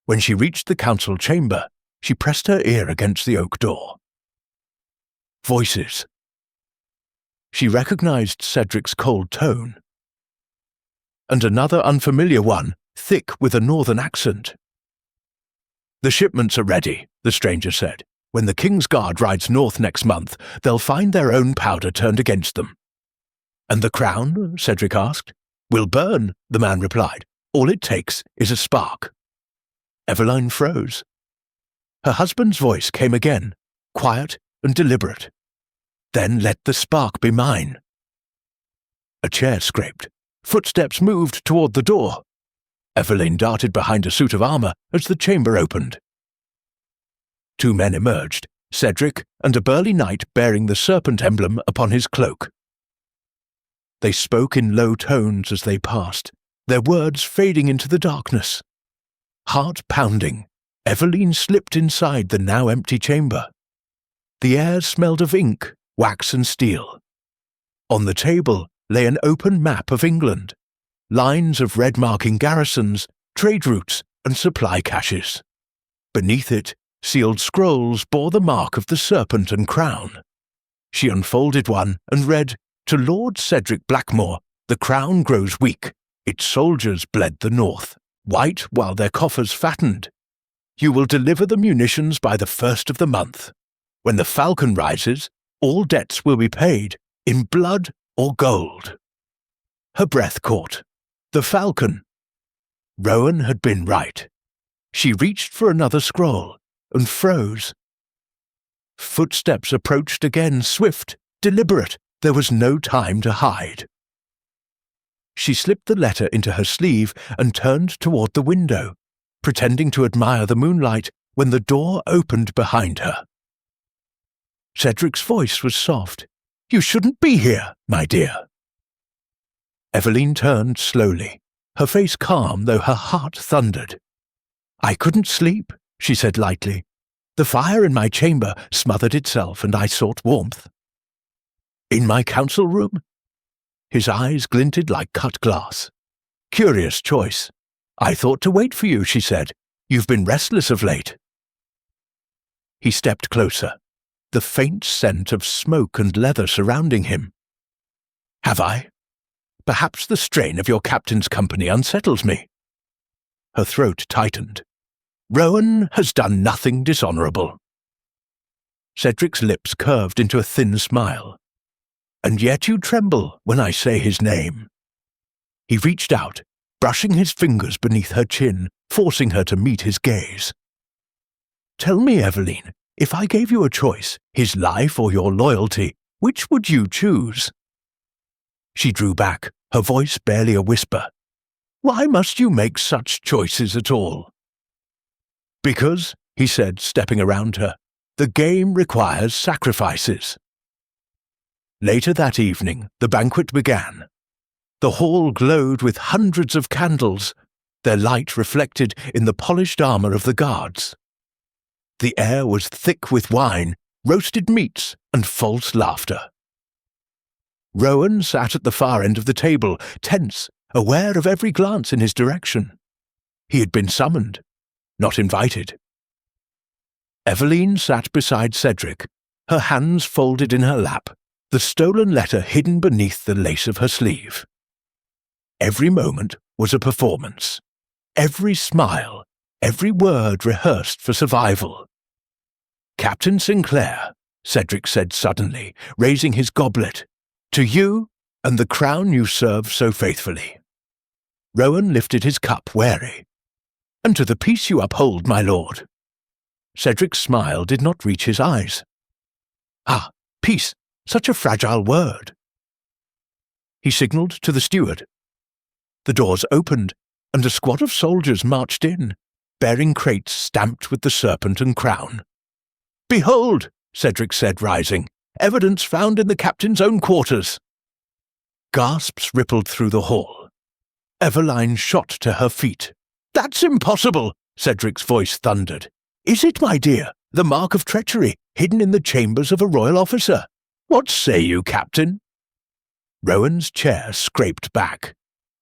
When she reached the council chamber, she pressed her ear against the oak door. Voices. She recognized Cedric's cold tone. And another unfamiliar one, thick with a northern accent. "The shipments are ready," the stranger said. "When the King's Guard rides north next month, they'll find their own powder turned against them." "And the crown?" Cedric asked. "Will burn," the man replied. "All it takes is a spark." Eveline froze. Her husband's voice came again, quiet and deliberate. "Then let the spark be mine." A chair scraped. Footsteps moved toward the door. Eveline darted behind a suit of armour as the chamber opened. Two men emerged, Cedric and a burly knight bearing the serpent emblem upon his cloak. They spoke in low tones as they passed, their words fading into the darkness. Heart pounding, Eveline slipped inside the now empty chamber. The air smelled of ink, wax and steel. On the table lay an open map of England, lines of red marking garrisons, trade routes, and supply caches. Beneath it, sealed scrolls bore the mark of the serpent and crown. She unfolded one and read, "To Lord Cedric Blackmoor, the crown grows weak. Its soldiers bled the north, white while their coffers fattened. You will deliver the munitions by the 1st of the month. When the falcon rises, All debts will be paid, in blood or gold. Her breath caught. The falcon. Rowan had been right. She reached for another scroll and froze. Footsteps approached again, swift, deliberate. There was no time to hide. She slipped the letter into her sleeve and turned toward the window, pretending to admire the moonlight when the door opened behind her. Cedric's voice was soft. "You shouldn't be here, my dear." Eveline turned slowly, her face calm though her heart thundered. "I couldn't sleep," she said lightly. "The fire in my chamber smothered itself and I sought warmth." "In my council room?" His eyes glinted like cut glass. "Curious choice. I thought to wait for you," she said. "You've been restless of late." He stepped closer, the faint scent of smoke and leather surrounding him. "Have I? Perhaps the strain of your captain's company unsettles me." Her throat tightened. "Rowan has done nothing dishonourable." Cedric's lips curved into a thin smile. "And yet you tremble when I say his name." He reached out, brushing his fingers beneath her chin, forcing her to meet his gaze. "Tell me, Eveline, if I gave you a choice, his life or your loyalty, which would you choose?" She drew back, her voice barely a whisper. "Why must you make such choices at all?" "Because," he said, stepping around her, "the game requires sacrifices." Later that evening, the banquet began. The hall glowed with hundreds of candles, their light reflected in the polished armor of the guards. The air was thick with wine, roasted meats, and false laughter. Rowan sat at the far end of the table, tense, aware of every glance in his direction. He had been summoned, not invited. Eveline sat beside Cedric, her hands folded in her lap, the stolen letter hidden beneath the lace of her sleeve. Every moment was a performance. Every smile, every word rehearsed for survival. "Captain Sinclair," Cedric said suddenly, raising his goblet, "to you and the crown you serve so faithfully." Rowan lifted his cup, wary. "And to the peace you uphold, my lord." Cedric's smile did not reach his eyes. "Ah, peace, such a fragile word." He signalled to the steward. The doors opened, and a squad of soldiers marched in, bearing crates stamped with the serpent and crown. "Behold," Cedric said, rising, "evidence found in the captain's own quarters." Gasps rippled through the hall. Eveline shot to her feet. "That's impossible," Cedric's voice thundered. "Is it, my dear, the mark of treachery hidden in the chambers of a royal officer? What say you, Captain?" Rowan's chair scraped back.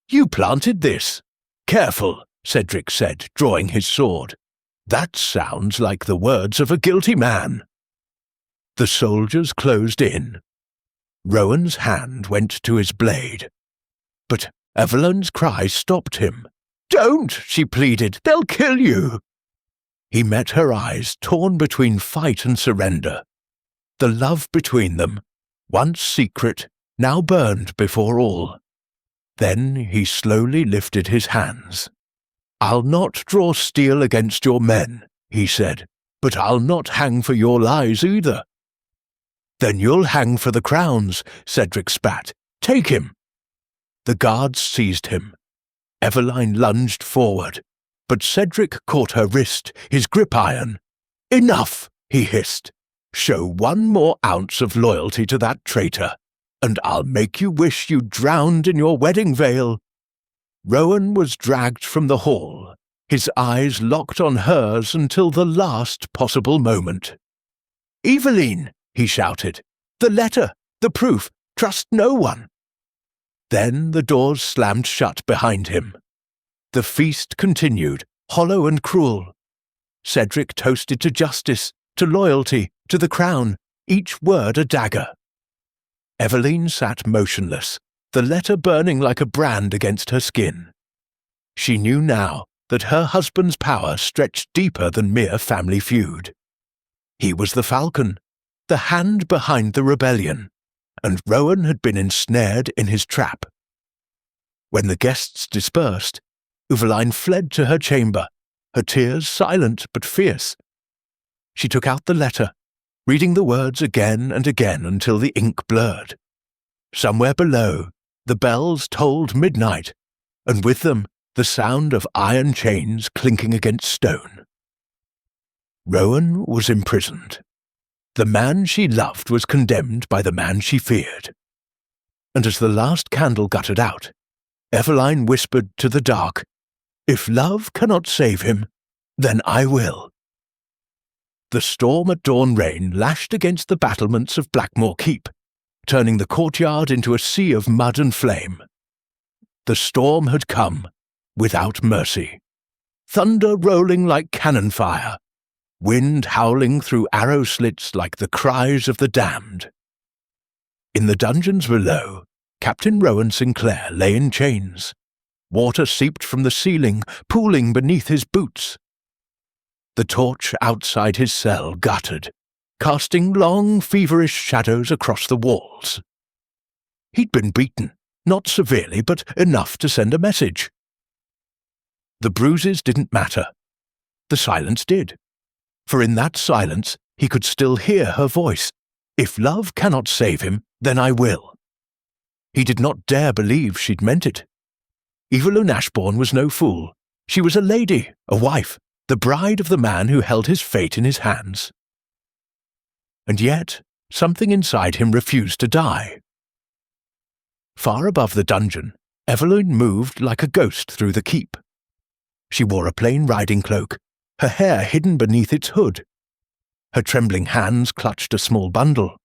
"You planted this." "Careful," Cedric said, drawing his sword. "That sounds like the words of a guilty man." The soldiers closed in. Rowan's hand went to his blade. But Eveline's cry stopped him. "Don't," she pleaded, "they'll kill you." He met her eyes, torn between fight and surrender. The love between them, once secret, now burned before all. Then he slowly lifted his hands. "I'll not draw steel against your men," he said, "but I'll not hang for your lies either." "Then you'll hang for the crowns," Cedric spat. "Take him." The guards seized him. Eveline lunged forward, but Cedric caught her wrist, his grip iron. "Enough," he hissed. "Show one more ounce of loyalty to that traitor, and I'll make you wish you drowned in your wedding veil." Rowan was dragged from the hall, his eyes locked on hers until the last possible moment. "Eveline," he shouted, "the letter, the proof, trust no one." Then the doors slammed shut behind him. The feast continued, hollow and cruel. Cedric toasted to justice, to loyalty, to the crown, each word a dagger. Eveline sat motionless, the letter burning like a brand against her skin. She knew now that her husband's power stretched deeper than mere family feud. He was the falcon, the hand behind the rebellion, and Rowan had been ensnared in his trap. When the guests dispersed, Uvaline fled to her chamber, her tears silent but fierce. She took out the letter, reading the words again and again until the ink blurred. Somewhere below, the bells tolled midnight, and with them the sound of iron chains clinking against stone. Rowan was imprisoned. The man she loved was condemned by the man she feared. And as the last candle guttered out, Eveline whispered to the dark, "If love cannot save him, then I will." The storm at dawn rain lashed against the battlements of Blackmoor Keep, turning the courtyard into a sea of mud and flame. The storm had come, without mercy. Thunder rolling like cannon fire, wind howling through arrow slits like the cries of the damned. In the dungeons below, Captain Rowan Sinclair lay in chains. Water seeped from the ceiling, pooling beneath his boots. The torch outside his cell guttered, casting long, feverish shadows across the walls. He'd been beaten, not severely, but enough to send a message. The bruises didn't matter. The silence did. For in that silence he could still hear her voice. "If love cannot save him, then I will." He did not dare believe she'd meant it. Evelyn Ashbourne was no fool. She was a lady, a wife, the bride of the man who held his fate in his hands. And yet, something inside him refused to die. Far above the dungeon, Evelyn moved like a ghost through the keep. She wore a plain riding cloak, her hair hidden beneath its hood. Her trembling hands clutched a small bundle,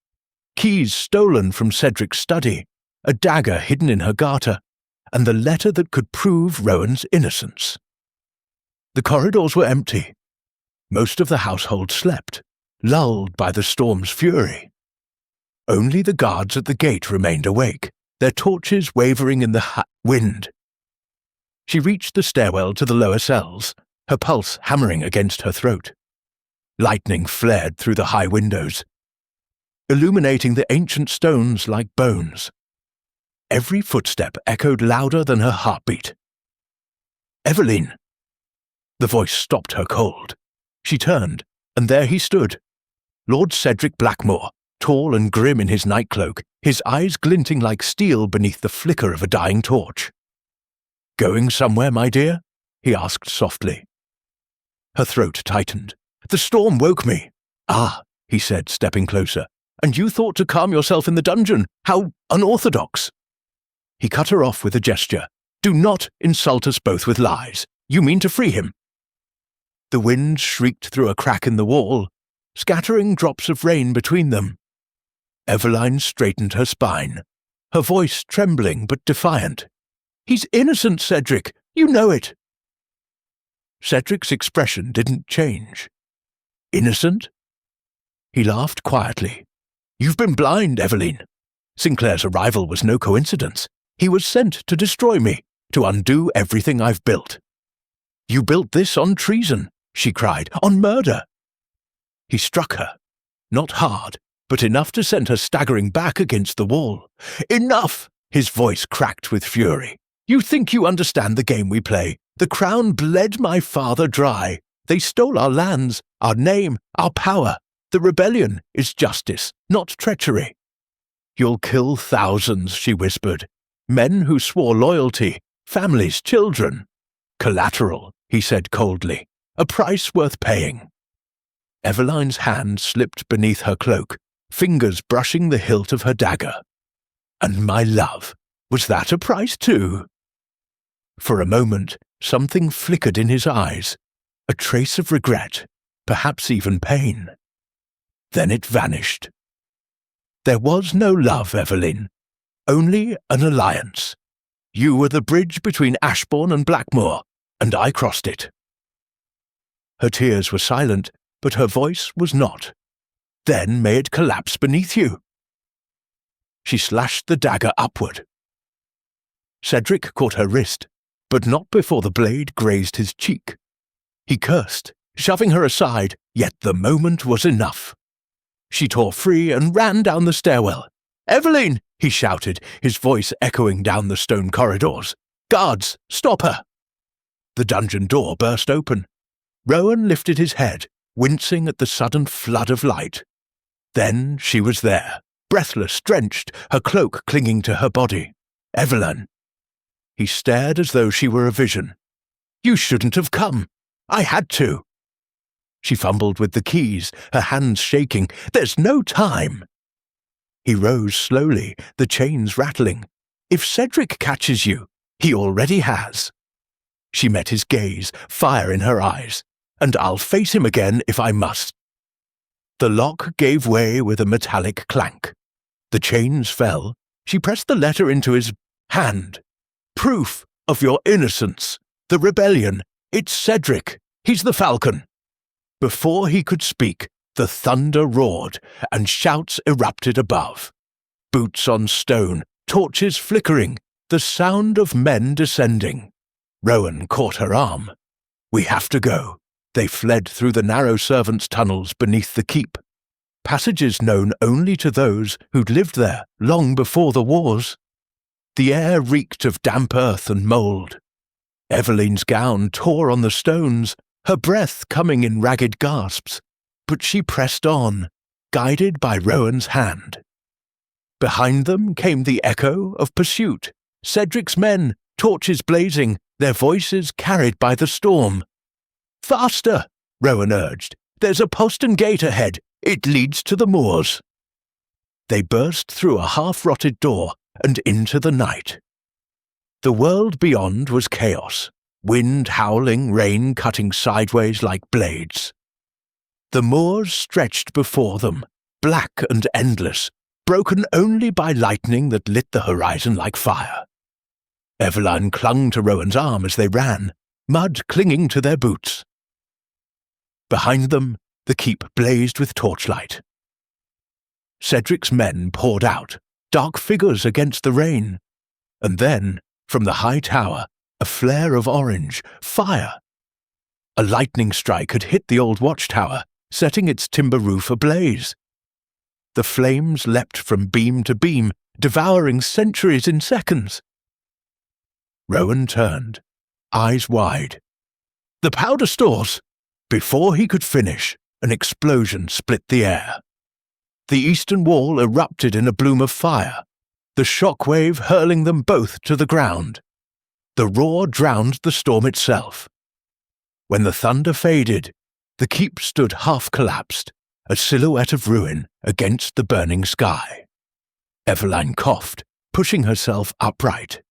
keys stolen from Cedric's study, a dagger hidden in her garter, and the letter that could prove Rowan's innocence. The corridors were empty. Most of the household slept, lulled by the storm's fury. Only the guards at the gate remained awake, their torches wavering in the wind. She reached the stairwell to the lower cells, her pulse hammering against her throat. Lightning flared through the high windows, illuminating the ancient stones like bones. Every footstep echoed louder than her heartbeat. "Eveline!" The voice stopped her cold. She turned, and there he stood, Lord Cedric Blackmoor, tall and grim in his nightcloak, his eyes glinting like steel beneath the flicker of a dying torch. "Going somewhere, my dear?" he asked softly. Her throat tightened. "The storm woke me." "Ah," he said, stepping closer. "And you thought to calm yourself in the dungeon? How unorthodox!" He cut her off with a gesture. "Do not insult us both with lies. You mean to free him." The wind shrieked through a crack in the wall, scattering drops of rain between them. Eveline straightened her spine, her voice trembling but defiant. "He's innocent, Cedric. You know it." Cedric's expression didn't change. "Innocent?" He laughed quietly. "You've been blind, Eveline. Sinclair's arrival was no coincidence. He was sent to destroy me, to undo everything I've built." "You built this on treason," she cried, "on murder." He struck her, not hard, but enough to send her staggering back against the wall. "Enough!" His voice cracked with fury. "You think you understand the game we play? The crown bled my father dry. They stole our lands, our name, our power. The rebellion is justice, not treachery." "You'll kill thousands," she whispered. "Men who swore loyalty, families, children." "Collateral," he said coldly. "A price worth paying." Eveline's hand slipped beneath her cloak, fingers brushing the hilt of her dagger. "And my love, was that a price too?" For a moment, something flickered in his eyes, a trace of regret, perhaps even pain. Then it vanished. "There was no love, Eveline, only an alliance. You were the bridge between Ashbourne and Blackmoor, and I crossed it." Her tears were silent, but her voice was not. "Then may it collapse beneath you." She slashed the dagger upward. Cedric caught her wrist, but not before the blade grazed his cheek. He cursed, shoving her aside, yet the moment was enough. She tore free and ran down the stairwell. "Eveline!" he shouted, his voice echoing down the stone corridors. "Guards, stop her!" The dungeon door burst open. Rowan lifted his head, wincing at the sudden flood of light. Then she was there, breathless, drenched, her cloak clinging to her body. "Eveline!" He stared as though she were a vision. "You shouldn't have come. I had to." She fumbled with the keys, her hands shaking. "There's no time." He rose slowly, the chains rattling. "If Cedric catches you, he already has." She met his gaze, fire in her eyes. "And I'll face him again if I must." The lock gave way with a metallic clank. The chains fell. She pressed the letter into his hand. "Proof of your innocence. The rebellion. It's Cedric. He's the Falcon." Before he could speak, the thunder roared, and shouts erupted above. Boots on stone, torches flickering, the sound of men descending. Rowan caught her arm. "We have to go." They fled through the narrow servants' tunnels beneath the keep, passages known only to those who'd lived there long before the wars. The air reeked of damp earth and mould. Eveline's gown tore on the stones, her breath coming in ragged gasps, but she pressed on, guided by Rowan's hand. Behind them came the echo of pursuit, Cedric's men, torches blazing, their voices carried by the storm. "Faster!" Rowan urged. "There's a postern gate ahead. It leads to the moors." They burst through a half-rotted door and into the night. The world beyond was chaos, wind howling, rain cutting sideways like blades. The moors stretched before them, black and endless, broken only by lightning that lit the horizon like fire. Eveline clung to Rowan's arm as they ran, mud clinging to their boots. Behind them, the keep blazed with torchlight. Cedric's men poured out, dark figures against the rain. And then, from the high tower, a flare of orange, fire. A lightning strike had hit the old watchtower, setting its timber roof ablaze. The flames leapt from beam to beam, devouring centuries in seconds. Rowan turned, eyes wide. "The powder stores!" Before he could finish, an explosion split the air. The eastern wall erupted in a bloom of fire, the shock wave hurling them both to the ground. The roar drowned the storm itself. When the thunder faded, the keep stood half-collapsed, a silhouette of ruin against the burning sky. Eveline coughed, pushing herself upright.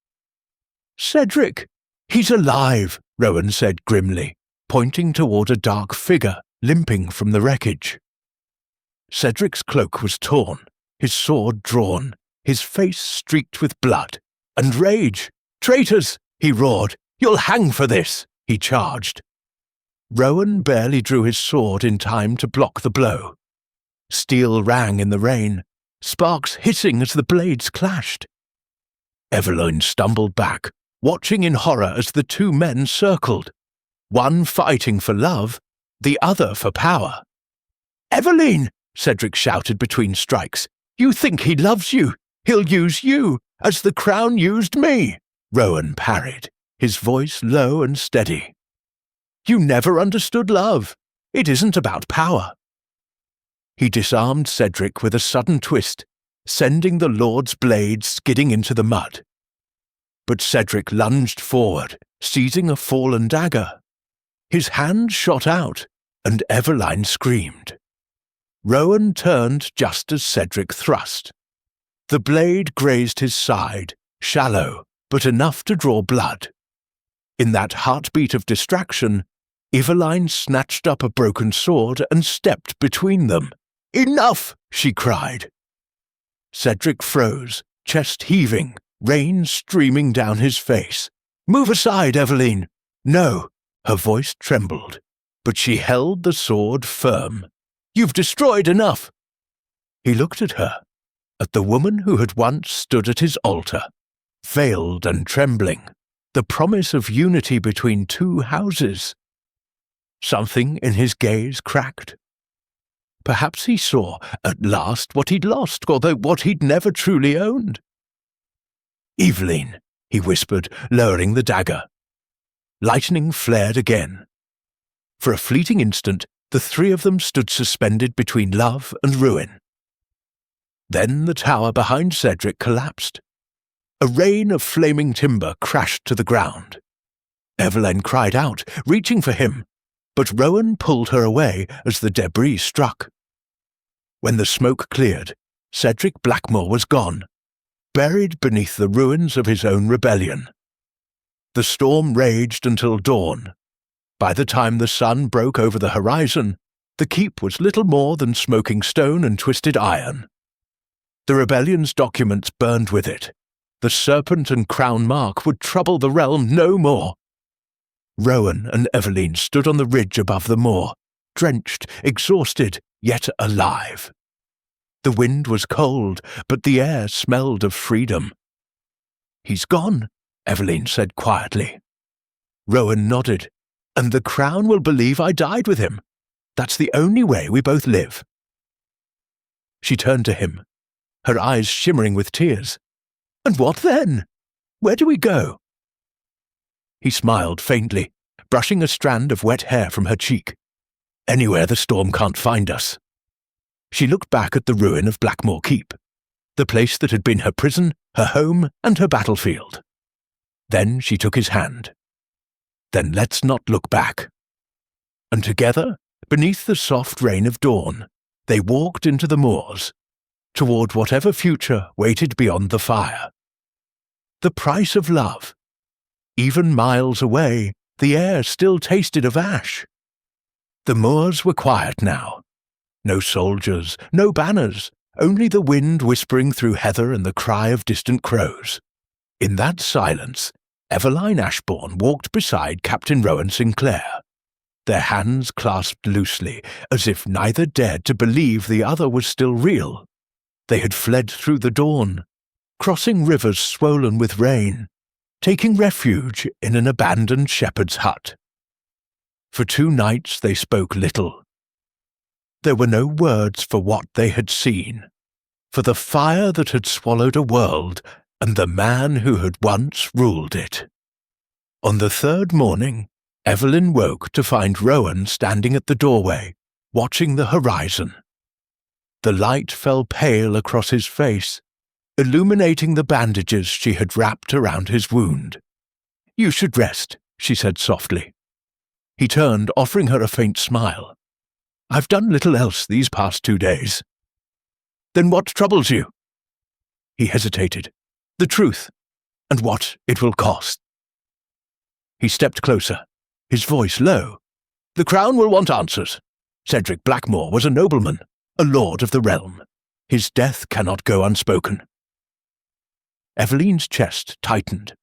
"Cedric! He's alive," Rowan said grimly, pointing toward a dark figure limping from the wreckage. Cedric's cloak was torn, his sword drawn, his face streaked with blood and rage. "Traitors!" he roared. "You'll hang for this!" he charged. Rowan barely drew his sword in time to block the blow. Steel rang in the rain, sparks hissing as the blades clashed. Eveline stumbled back, watching in horror as the two men circled, one fighting for love, the other for power. "Eveline!" Cedric shouted between strikes. "You think he loves you? He'll use you, as the crown used me," Rowan parried, his voice low and steady. "You never understood love. It isn't about power." He disarmed Cedric with a sudden twist, sending the Lord's blade skidding into the mud. But Cedric lunged forward, seizing a fallen dagger. His hand shot out, and Eveline screamed. Rowan turned just as Cedric thrust. The blade grazed his side, shallow, but enough to draw blood. In that heartbeat of distraction, Eveline snatched up a broken sword and stepped between them. "Enough!" she cried. Cedric froze, chest heaving, rain streaming down his face. "Move aside, Eveline!" "No!" Her voice trembled, but she held the sword firm. "You've destroyed enough!" He looked at her, at the woman who had once stood at his altar, veiled and trembling, the promise of unity between two houses. Something in his gaze cracked. Perhaps he saw, at last, what he'd lost, although what he'd never truly owned. "Eveline," he whispered, lowering the dagger. Lightning flared again. For a fleeting instant, the three of them stood suspended between love and ruin. Then the tower behind Cedric collapsed. A rain of flaming timber crashed to the ground. Evelyn cried out, reaching for him, but Rowan pulled her away as the debris struck. When the smoke cleared, Cedric Blackmore was gone, buried beneath the ruins of his own rebellion. The storm raged until dawn. By the time the sun broke over the horizon, the keep was little more than smoking stone and twisted iron. The rebellion's documents burned with it. The serpent and crown mark would trouble the realm no more. Rowan and Eveline stood on the ridge above the moor, drenched, exhausted, yet alive. The wind was cold, but the air smelled of freedom. "He's gone," Eveline said quietly. Rowan nodded. "And the crown will believe I died with him. That's the only way we both live." She turned to him, her eyes shimmering with tears. "And what then? Where do we go?" He smiled faintly, brushing a strand of wet hair from her cheek. "Anywhere the storm can't find us." She looked back at the ruin of Blackmore Keep, the place that had been her prison, her home, and her battlefield. Then she took his hand. "Then let's not look back." And together, beneath the soft rain of dawn, they walked into the moors, toward whatever future waited beyond the fire. The price of love. Even miles away, the air still tasted of ash. The moors were quiet now. No soldiers, no banners, only the wind whispering through heather and the cry of distant crows. In that silence, Eveline Ashbourne walked beside Captain Rowan Sinclair, their hands clasped loosely, as if neither dared to believe the other was still real. They had fled through the dawn, crossing rivers swollen with rain, taking refuge in an abandoned shepherd's hut. For 2 nights they spoke little. There were no words for what they had seen, for the fire that had swallowed a world and the man who had once ruled it. On the 3rd morning, Evelyn woke to find Rowan standing at the doorway, watching the horizon. The light fell pale across his face, illuminating the bandages she had wrapped around his wound. "You should rest," she said softly. He turned, offering her a faint smile. "I've done little else these past 2 days." "Then what troubles you?" He hesitated. "The truth, and what it will cost." He stepped closer, his voice low. "The crown will want answers. Cedric Blackmore was a nobleman, a lord of the realm. His death cannot go unspoken." Eveline's chest tightened.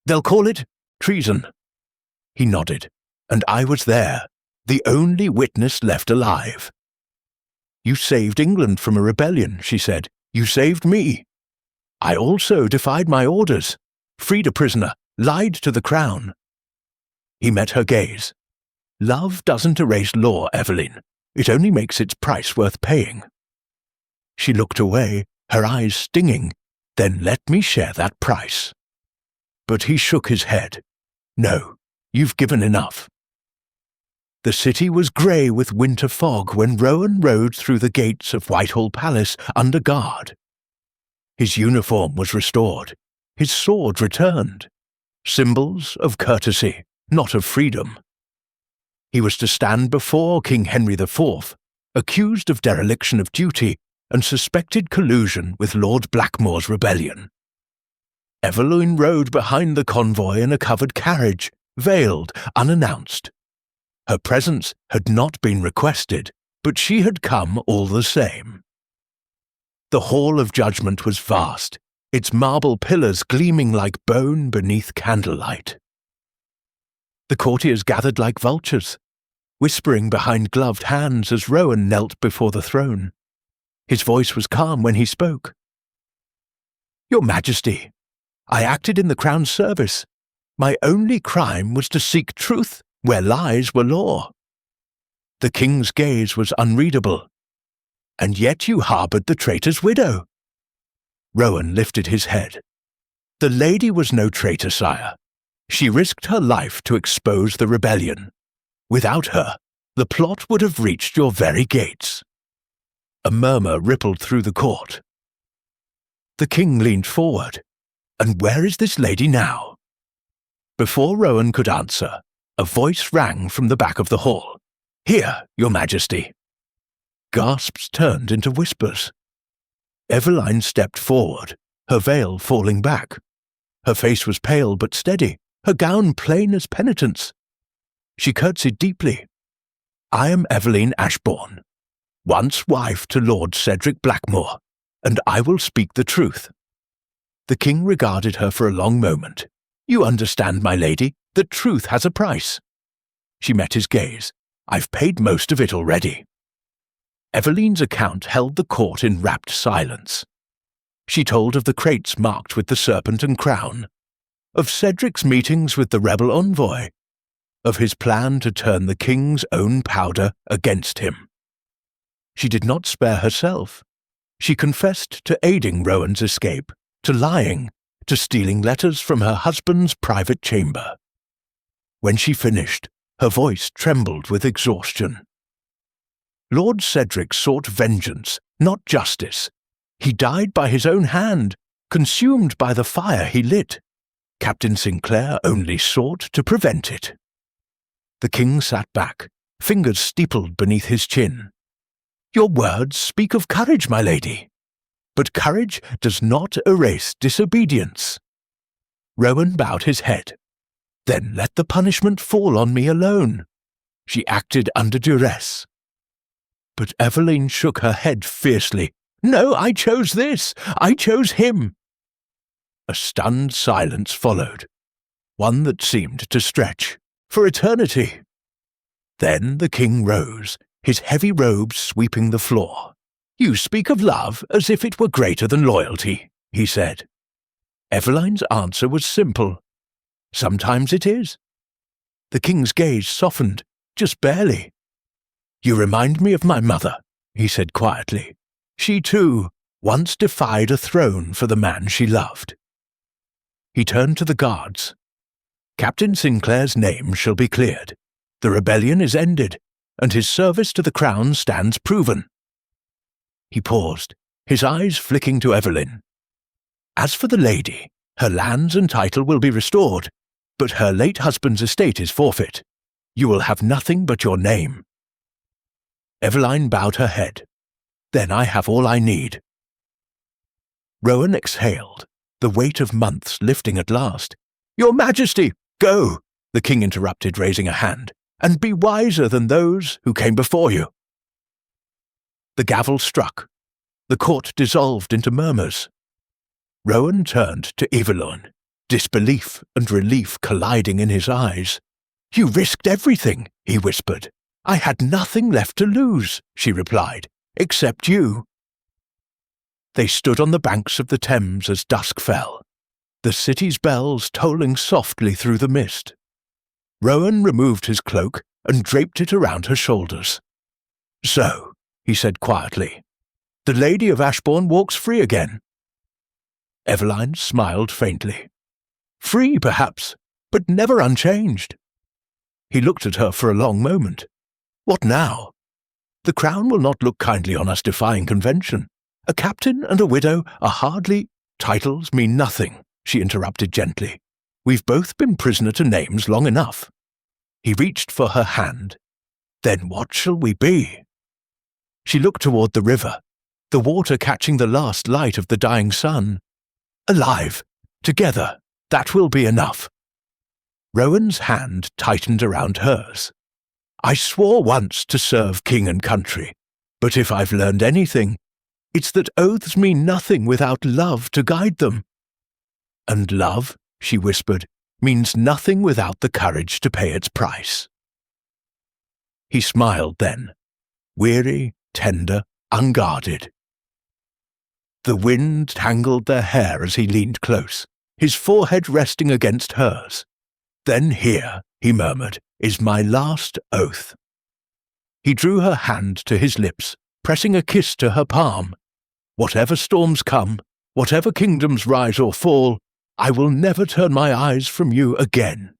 "They'll call it treason." He nodded. "And I was there, the only witness left alive." "You saved England from a rebellion," she said. "You saved me. I also defied my orders, freed a prisoner, lied to the crown." He met her gaze. "Love doesn't erase law, Eveline. It only makes its price worth paying." She looked away, her eyes stinging. "Then let me share that price." But he shook his head. "No, you've given enough." The city was grey with winter fog when Rowan rode through the gates of Whitehall Palace under guard. His uniform was restored, his sword returned, symbols of courtesy, not of freedom. He was to stand before King Henry IV, accused of dereliction of duty and suspected collusion with Lord Blackmore's rebellion. Eveline rode behind the convoy in a covered carriage, veiled, unannounced. Her presence had not been requested, but she had come all the same. The Hall of Judgment was vast, its marble pillars gleaming like bone beneath candlelight. The courtiers gathered like vultures, whispering behind gloved hands as Rowan knelt before the throne. His voice was calm when he spoke. "Your Majesty, I acted in the Crown's service. My only crime was to seek truth where lies were law." The king's gaze was unreadable. and yet you harboured the traitor's widow." Rowan lifted his head. "The lady was no traitor, sire. She risked her life to expose the rebellion. Without her, the plot would have reached your very gates." A murmur rippled through the court. The king leaned forward. "And where is this lady now?" Before Rowan could answer, a voice rang from the back of the hall. "Here, your majesty." Gasps turned into whispers. Eveline stepped forward, her veil falling back. Her face was pale but steady, her gown plain as penitence. She curtsied deeply. "I am Eveline Ashbourne, once wife to Lord Cedric Blackmore, and I will speak the truth." The king regarded her for a long moment. "You understand, my lady, that truth has a price." She met his gaze. "I've paid most of it already." Eveline's account held the court in rapt silence. She told of the crates marked with the serpent and crown, of Cedric's meetings with the rebel envoy, of his plan to turn the king's own powder against him. She did not spare herself. She confessed to aiding Rowan's escape, to lying, to stealing letters from her husband's private chamber. When she finished, her voice trembled with exhaustion. "Lord Cedric sought vengeance, not justice. He died by his own hand, consumed by the fire he lit. Captain Sinclair only sought to prevent it." The king sat back, fingers steepled beneath his chin. "Your words speak of courage, my lady. But courage does not erase disobedience." Rowan bowed his head. "Then let the punishment fall on me alone." She acted under duress. But Eveline shook her head fiercely. "No, I chose this. I chose him." A stunned silence followed, one that seemed to stretch for eternity. Then the king rose, his heavy robes sweeping the floor. "You speak of love as if it were greater than loyalty," he said. Eveline's answer was simple. "Sometimes it is." The king's gaze softened, just barely. "You remind me of my mother," he said quietly. "She, too, once defied a throne for the man she loved." He turned to the guards. "Captain Sinclair's name shall be cleared. The rebellion is ended, and his service to the crown stands proven." He paused, his eyes flicking to Eveline. "As for the lady, her lands and title will be restored, but her late husband's estate is forfeit. You will have nothing but your name." Eveline bowed her head. "Then I have all I need." Rowan exhaled, the weight of months lifting at last. "Your Majesty, go!" the king interrupted, raising a hand. "And be wiser than those who came before you." The gavel struck. The court dissolved into murmurs. Rowan turned to Eveline, disbelief and relief colliding in his eyes. "You risked everything," he whispered. "I had nothing left to lose," she replied, "except you." They stood on the banks of the Thames as dusk fell, the city's bells tolling softly through the mist. Rowan removed his cloak and draped it around her shoulders. "So," he said quietly, "the Lady of Ashbourne walks free again." Eveline smiled faintly. "Free, perhaps, but never unchanged." He looked at her for a long moment. "What now? The crown will not look kindly on us defying convention. A captain and a widow are hardly—" "Titles mean nothing," she interrupted gently. "We've both been prisoner to names long enough." He reached for her hand. "Then what shall we be?" She looked toward the river, the water catching the last light of the dying sun. "Alive, together, that will be enough." Rowan's hand tightened around hers. "I swore once to serve king and country, but if I've learned anything, it's that oaths mean nothing without love to guide them." "And love," she whispered, "means nothing without the courage to pay its price." He smiled then, weary, tender, unguarded. The wind tangled their hair as he leaned close, his forehead resting against hers. "Then here," he murmured, "is my last oath." He drew her hand to his lips, pressing a kiss to her palm. "Whatever storms come, whatever kingdoms rise or fall, I will never turn my eyes from you again."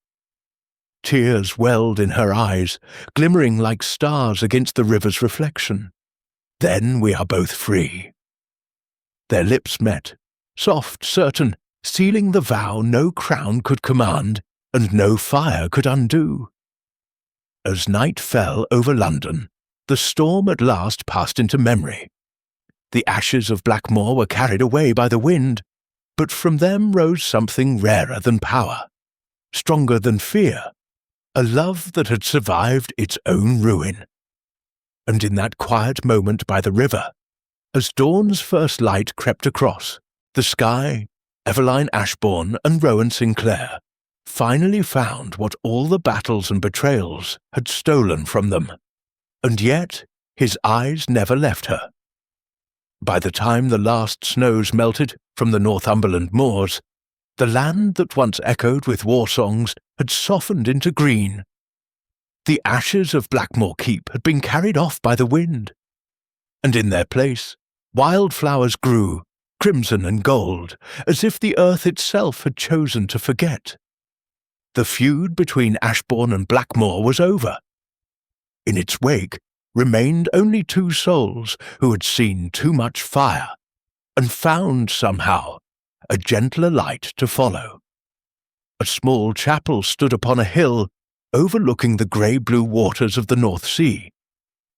Tears welled in her eyes, glimmering like stars against the river's reflection. "Then we are both free." Their lips met, soft, certain, sealing the vow no crown could command and no fire could undo. As night fell over London, the storm at last passed into memory. The ashes of Blackmoor were carried away by the wind, but from them rose something rarer than power, stronger than fear, a love that had survived its own ruin. And in that quiet moment by the river, as dawn's first light crept across, the sky, Eveline Ashbourne and Rowan Sinclair finally found what all the battles and betrayals had stolen from them, and yet his eyes never left her. By the time the last snows melted from the Northumberland moors, the land that once echoed with war songs had softened into green. The ashes of Blackmoor Keep had been carried off by the wind, and in their place wildflowers grew, crimson and gold, as if the earth itself had chosen to forget. The feud between Ashbourne and Blackmoor was over. In its wake remained only two souls who had seen too much fire, and found, somehow, a gentler light to follow. A small chapel stood upon a hill overlooking the grey-blue waters of the North Sea.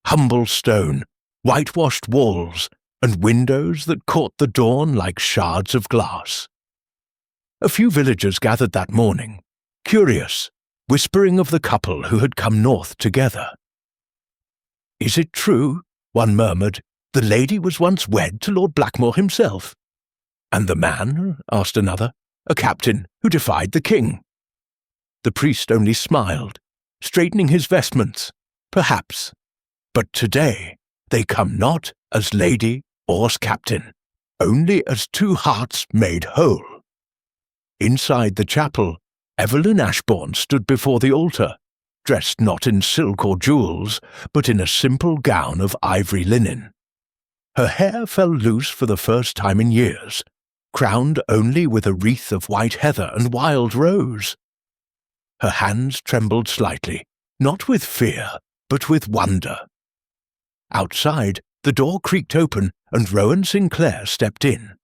Humble stone, whitewashed walls, and windows that caught the dawn like shards of glass. A few villagers gathered that morning, curious, whispering of the couple who had come north together. "Is it true," one murmured, "the lady was once wed to Lord Blackmoor himself?" "And the man?" asked another, "a captain who defied the king." The priest only smiled, straightening his vestments. "Perhaps. But today they come not as lady or as captain, only as two hearts made whole." Inside the chapel, Eveline Ashbourne stood before the altar, dressed not in silk or jewels, but in a simple gown of ivory linen. Her hair fell loose for the first time in years, crowned only with a wreath of white heather and wild rose. Her hands trembled slightly, not with fear, but with wonder. Outside, the door creaked open and Rowan Sinclair stepped in.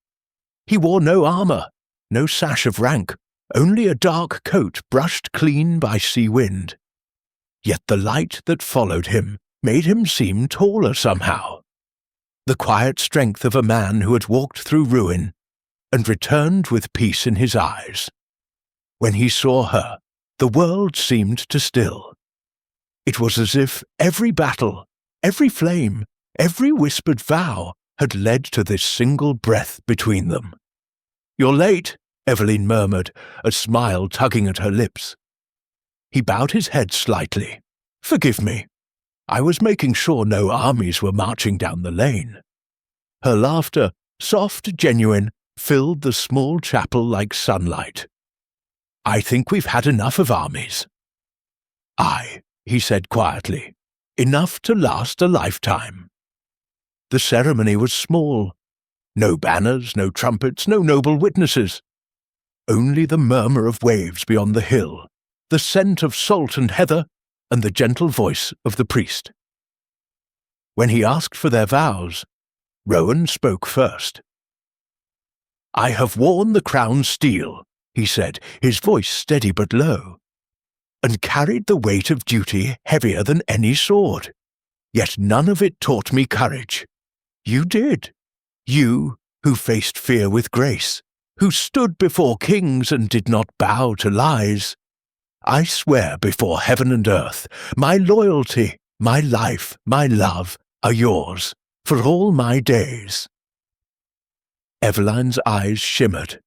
He wore no armour, no sash of rank, only a dark coat brushed clean by sea wind. Yet the light that followed him made him seem taller somehow. The quiet strength of a man who had walked through ruin and returned with peace in his eyes. When he saw her, the world seemed to still. It was as if every battle, every flame, every whispered vow had led to this single breath between them. "You're late," Eveline murmured, a smile tugging at her lips. He bowed his head slightly. "Forgive me. I was making sure no armies were marching down the lane." Her laughter, soft, genuine, filled the small chapel like sunlight. "I think we've had enough of armies." "Aye," he said quietly, "enough to last a lifetime." The ceremony was small. No banners, no trumpets, no noble witnesses. Only the murmur of waves beyond the hill, the scent of salt and heather, and the gentle voice of the priest. When he asked for their vows, Rowan spoke first. "I have worn the crown steel," he said, his voice steady but low, "and carried the weight of duty heavier than any sword. Yet none of it taught me courage. You did. You, who faced fear with grace, who stood before kings and did not bow to lies. I swear before heaven and earth, my loyalty, my life, my love are yours for all my days." Eveline's eyes shimmered.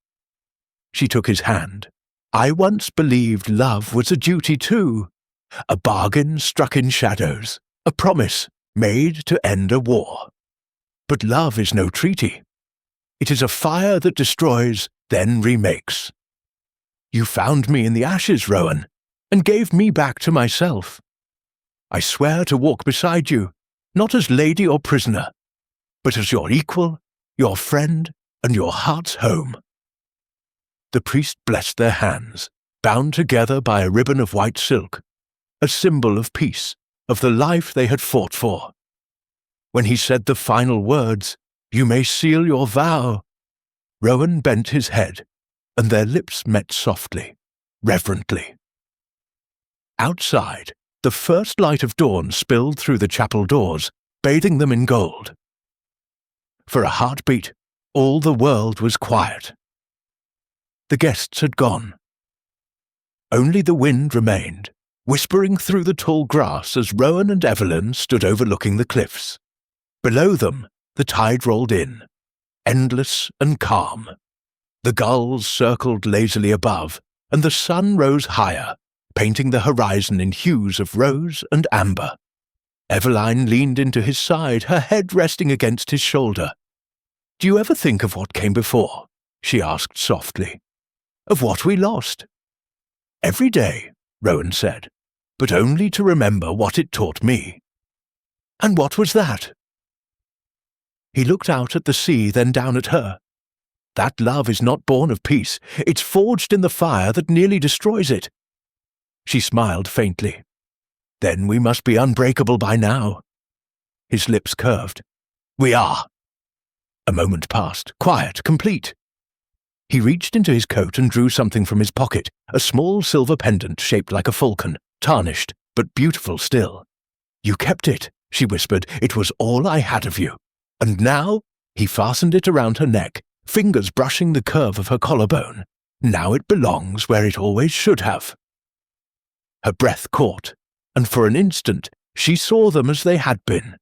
She took his hand. "I once believed love was a duty too, a bargain struck in shadows, a promise made to end a war. But love is no treaty. It is a fire that destroys, then remakes. You found me in the ashes, Rowan, and gave me back to myself. I swear to walk beside you, not as lady or prisoner, but as your equal, your friend, and your heart's home." The priest blessed their hands, bound together by a ribbon of white silk, a symbol of peace, of the life they had fought for. When he said the final words, "You may seal your vow," Rowan bent his head, and their lips met softly, reverently. Outside, the first light of dawn spilled through the chapel doors, bathing them in gold. For a heartbeat, all the world was quiet. The guests had gone. Only the wind remained, whispering through the tall grass as Rowan and Evelyn stood overlooking the cliffs. Below them, the tide rolled in, endless and calm. The gulls circled lazily above, and the sun rose higher, painting the horizon in hues of rose and amber. Eveline leaned into his side, her head resting against his shoulder. "Do you ever think of what came before?" she asked softly. "Of what we lost?" "Every day," Rowan said, "but only to remember what it taught me." "And what was that?" He looked out at the sea, then down at her. "That love is not born of peace. It's forged in the fire that nearly destroys it." She smiled faintly. "Then we must be unbreakable by now." His lips curved. "We are." A moment passed, quiet, complete. He reached into his coat and drew something from his pocket, a small silver pendant shaped like a falcon, tarnished, but beautiful still. "You kept it," she whispered. "It was all I had of you. And now," he fastened it around her neck, fingers brushing the curve of her collarbone. "Now it belongs where it always should have." Her breath caught, and for an instant she saw them as they had been.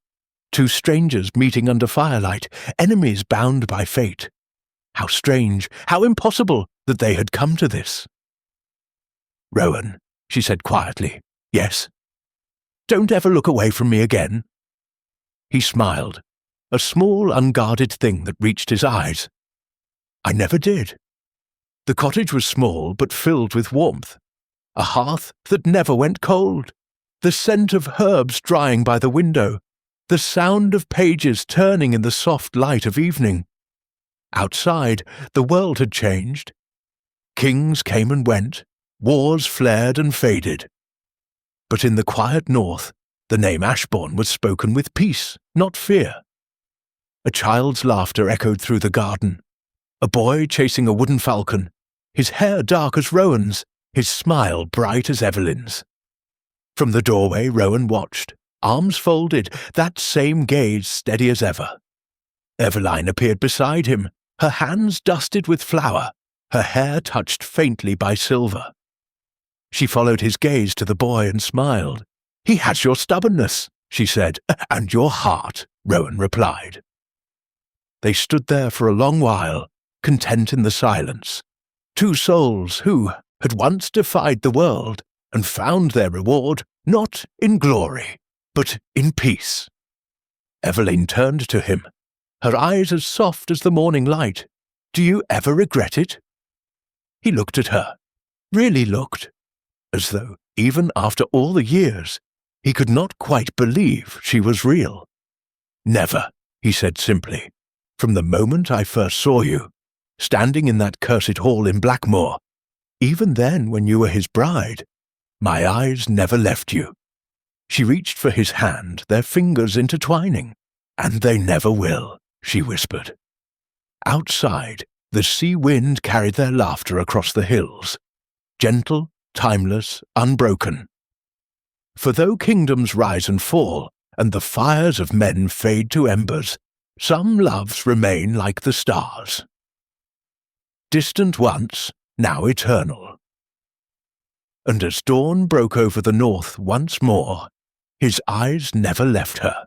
Two strangers meeting under firelight, enemies bound by fate. How strange, how impossible that they had come to this. "Rowan," she said quietly. "Yes?" "Don't ever look away from me again." He smiled, a small, unguarded thing that reached his eyes. "I never did." The cottage was small but filled with warmth. A hearth that never went cold. The scent of herbs drying by the window. The sound of pages turning in the soft light of evening. Outside, the world had changed. Kings came and went, wars flared and faded. But in the quiet north, the name Ashbourne was spoken with peace, not fear. A child's laughter echoed through the garden. A boy chasing a wooden falcon, his hair dark as Rowan's, his smile bright as Evelyn's. From the doorway Rowan watched, arms folded, that same gaze steady as ever. Eveline appeared beside him, her hands dusted with flour, her hair touched faintly by silver. She followed his gaze to the boy and smiled. "He has your stubbornness," she said. "And your heart," Rowan replied. They stood there for a long while, content in the silence. Two souls who had once defied the world and found their reward not in glory, but in peace. Eveline turned to him, her eyes as soft as the morning light. "Do you ever regret it?" He looked at her, really looked, as though, even after all the years, he could not quite believe she was real. "Never," he said simply. "From the moment I first saw you, standing in that cursed hall in Blackmoor, even then when you were his bride, my eyes never left you." She reached for his hand, their fingers intertwining. "And they never will," she whispered. Outside, the sea wind carried their laughter across the hills, gentle, timeless, unbroken. For though kingdoms rise and fall, and the fires of men fade to embers, some loves remain like the stars. Distant once, now eternal. And as dawn broke over the north once more, his eyes never left her.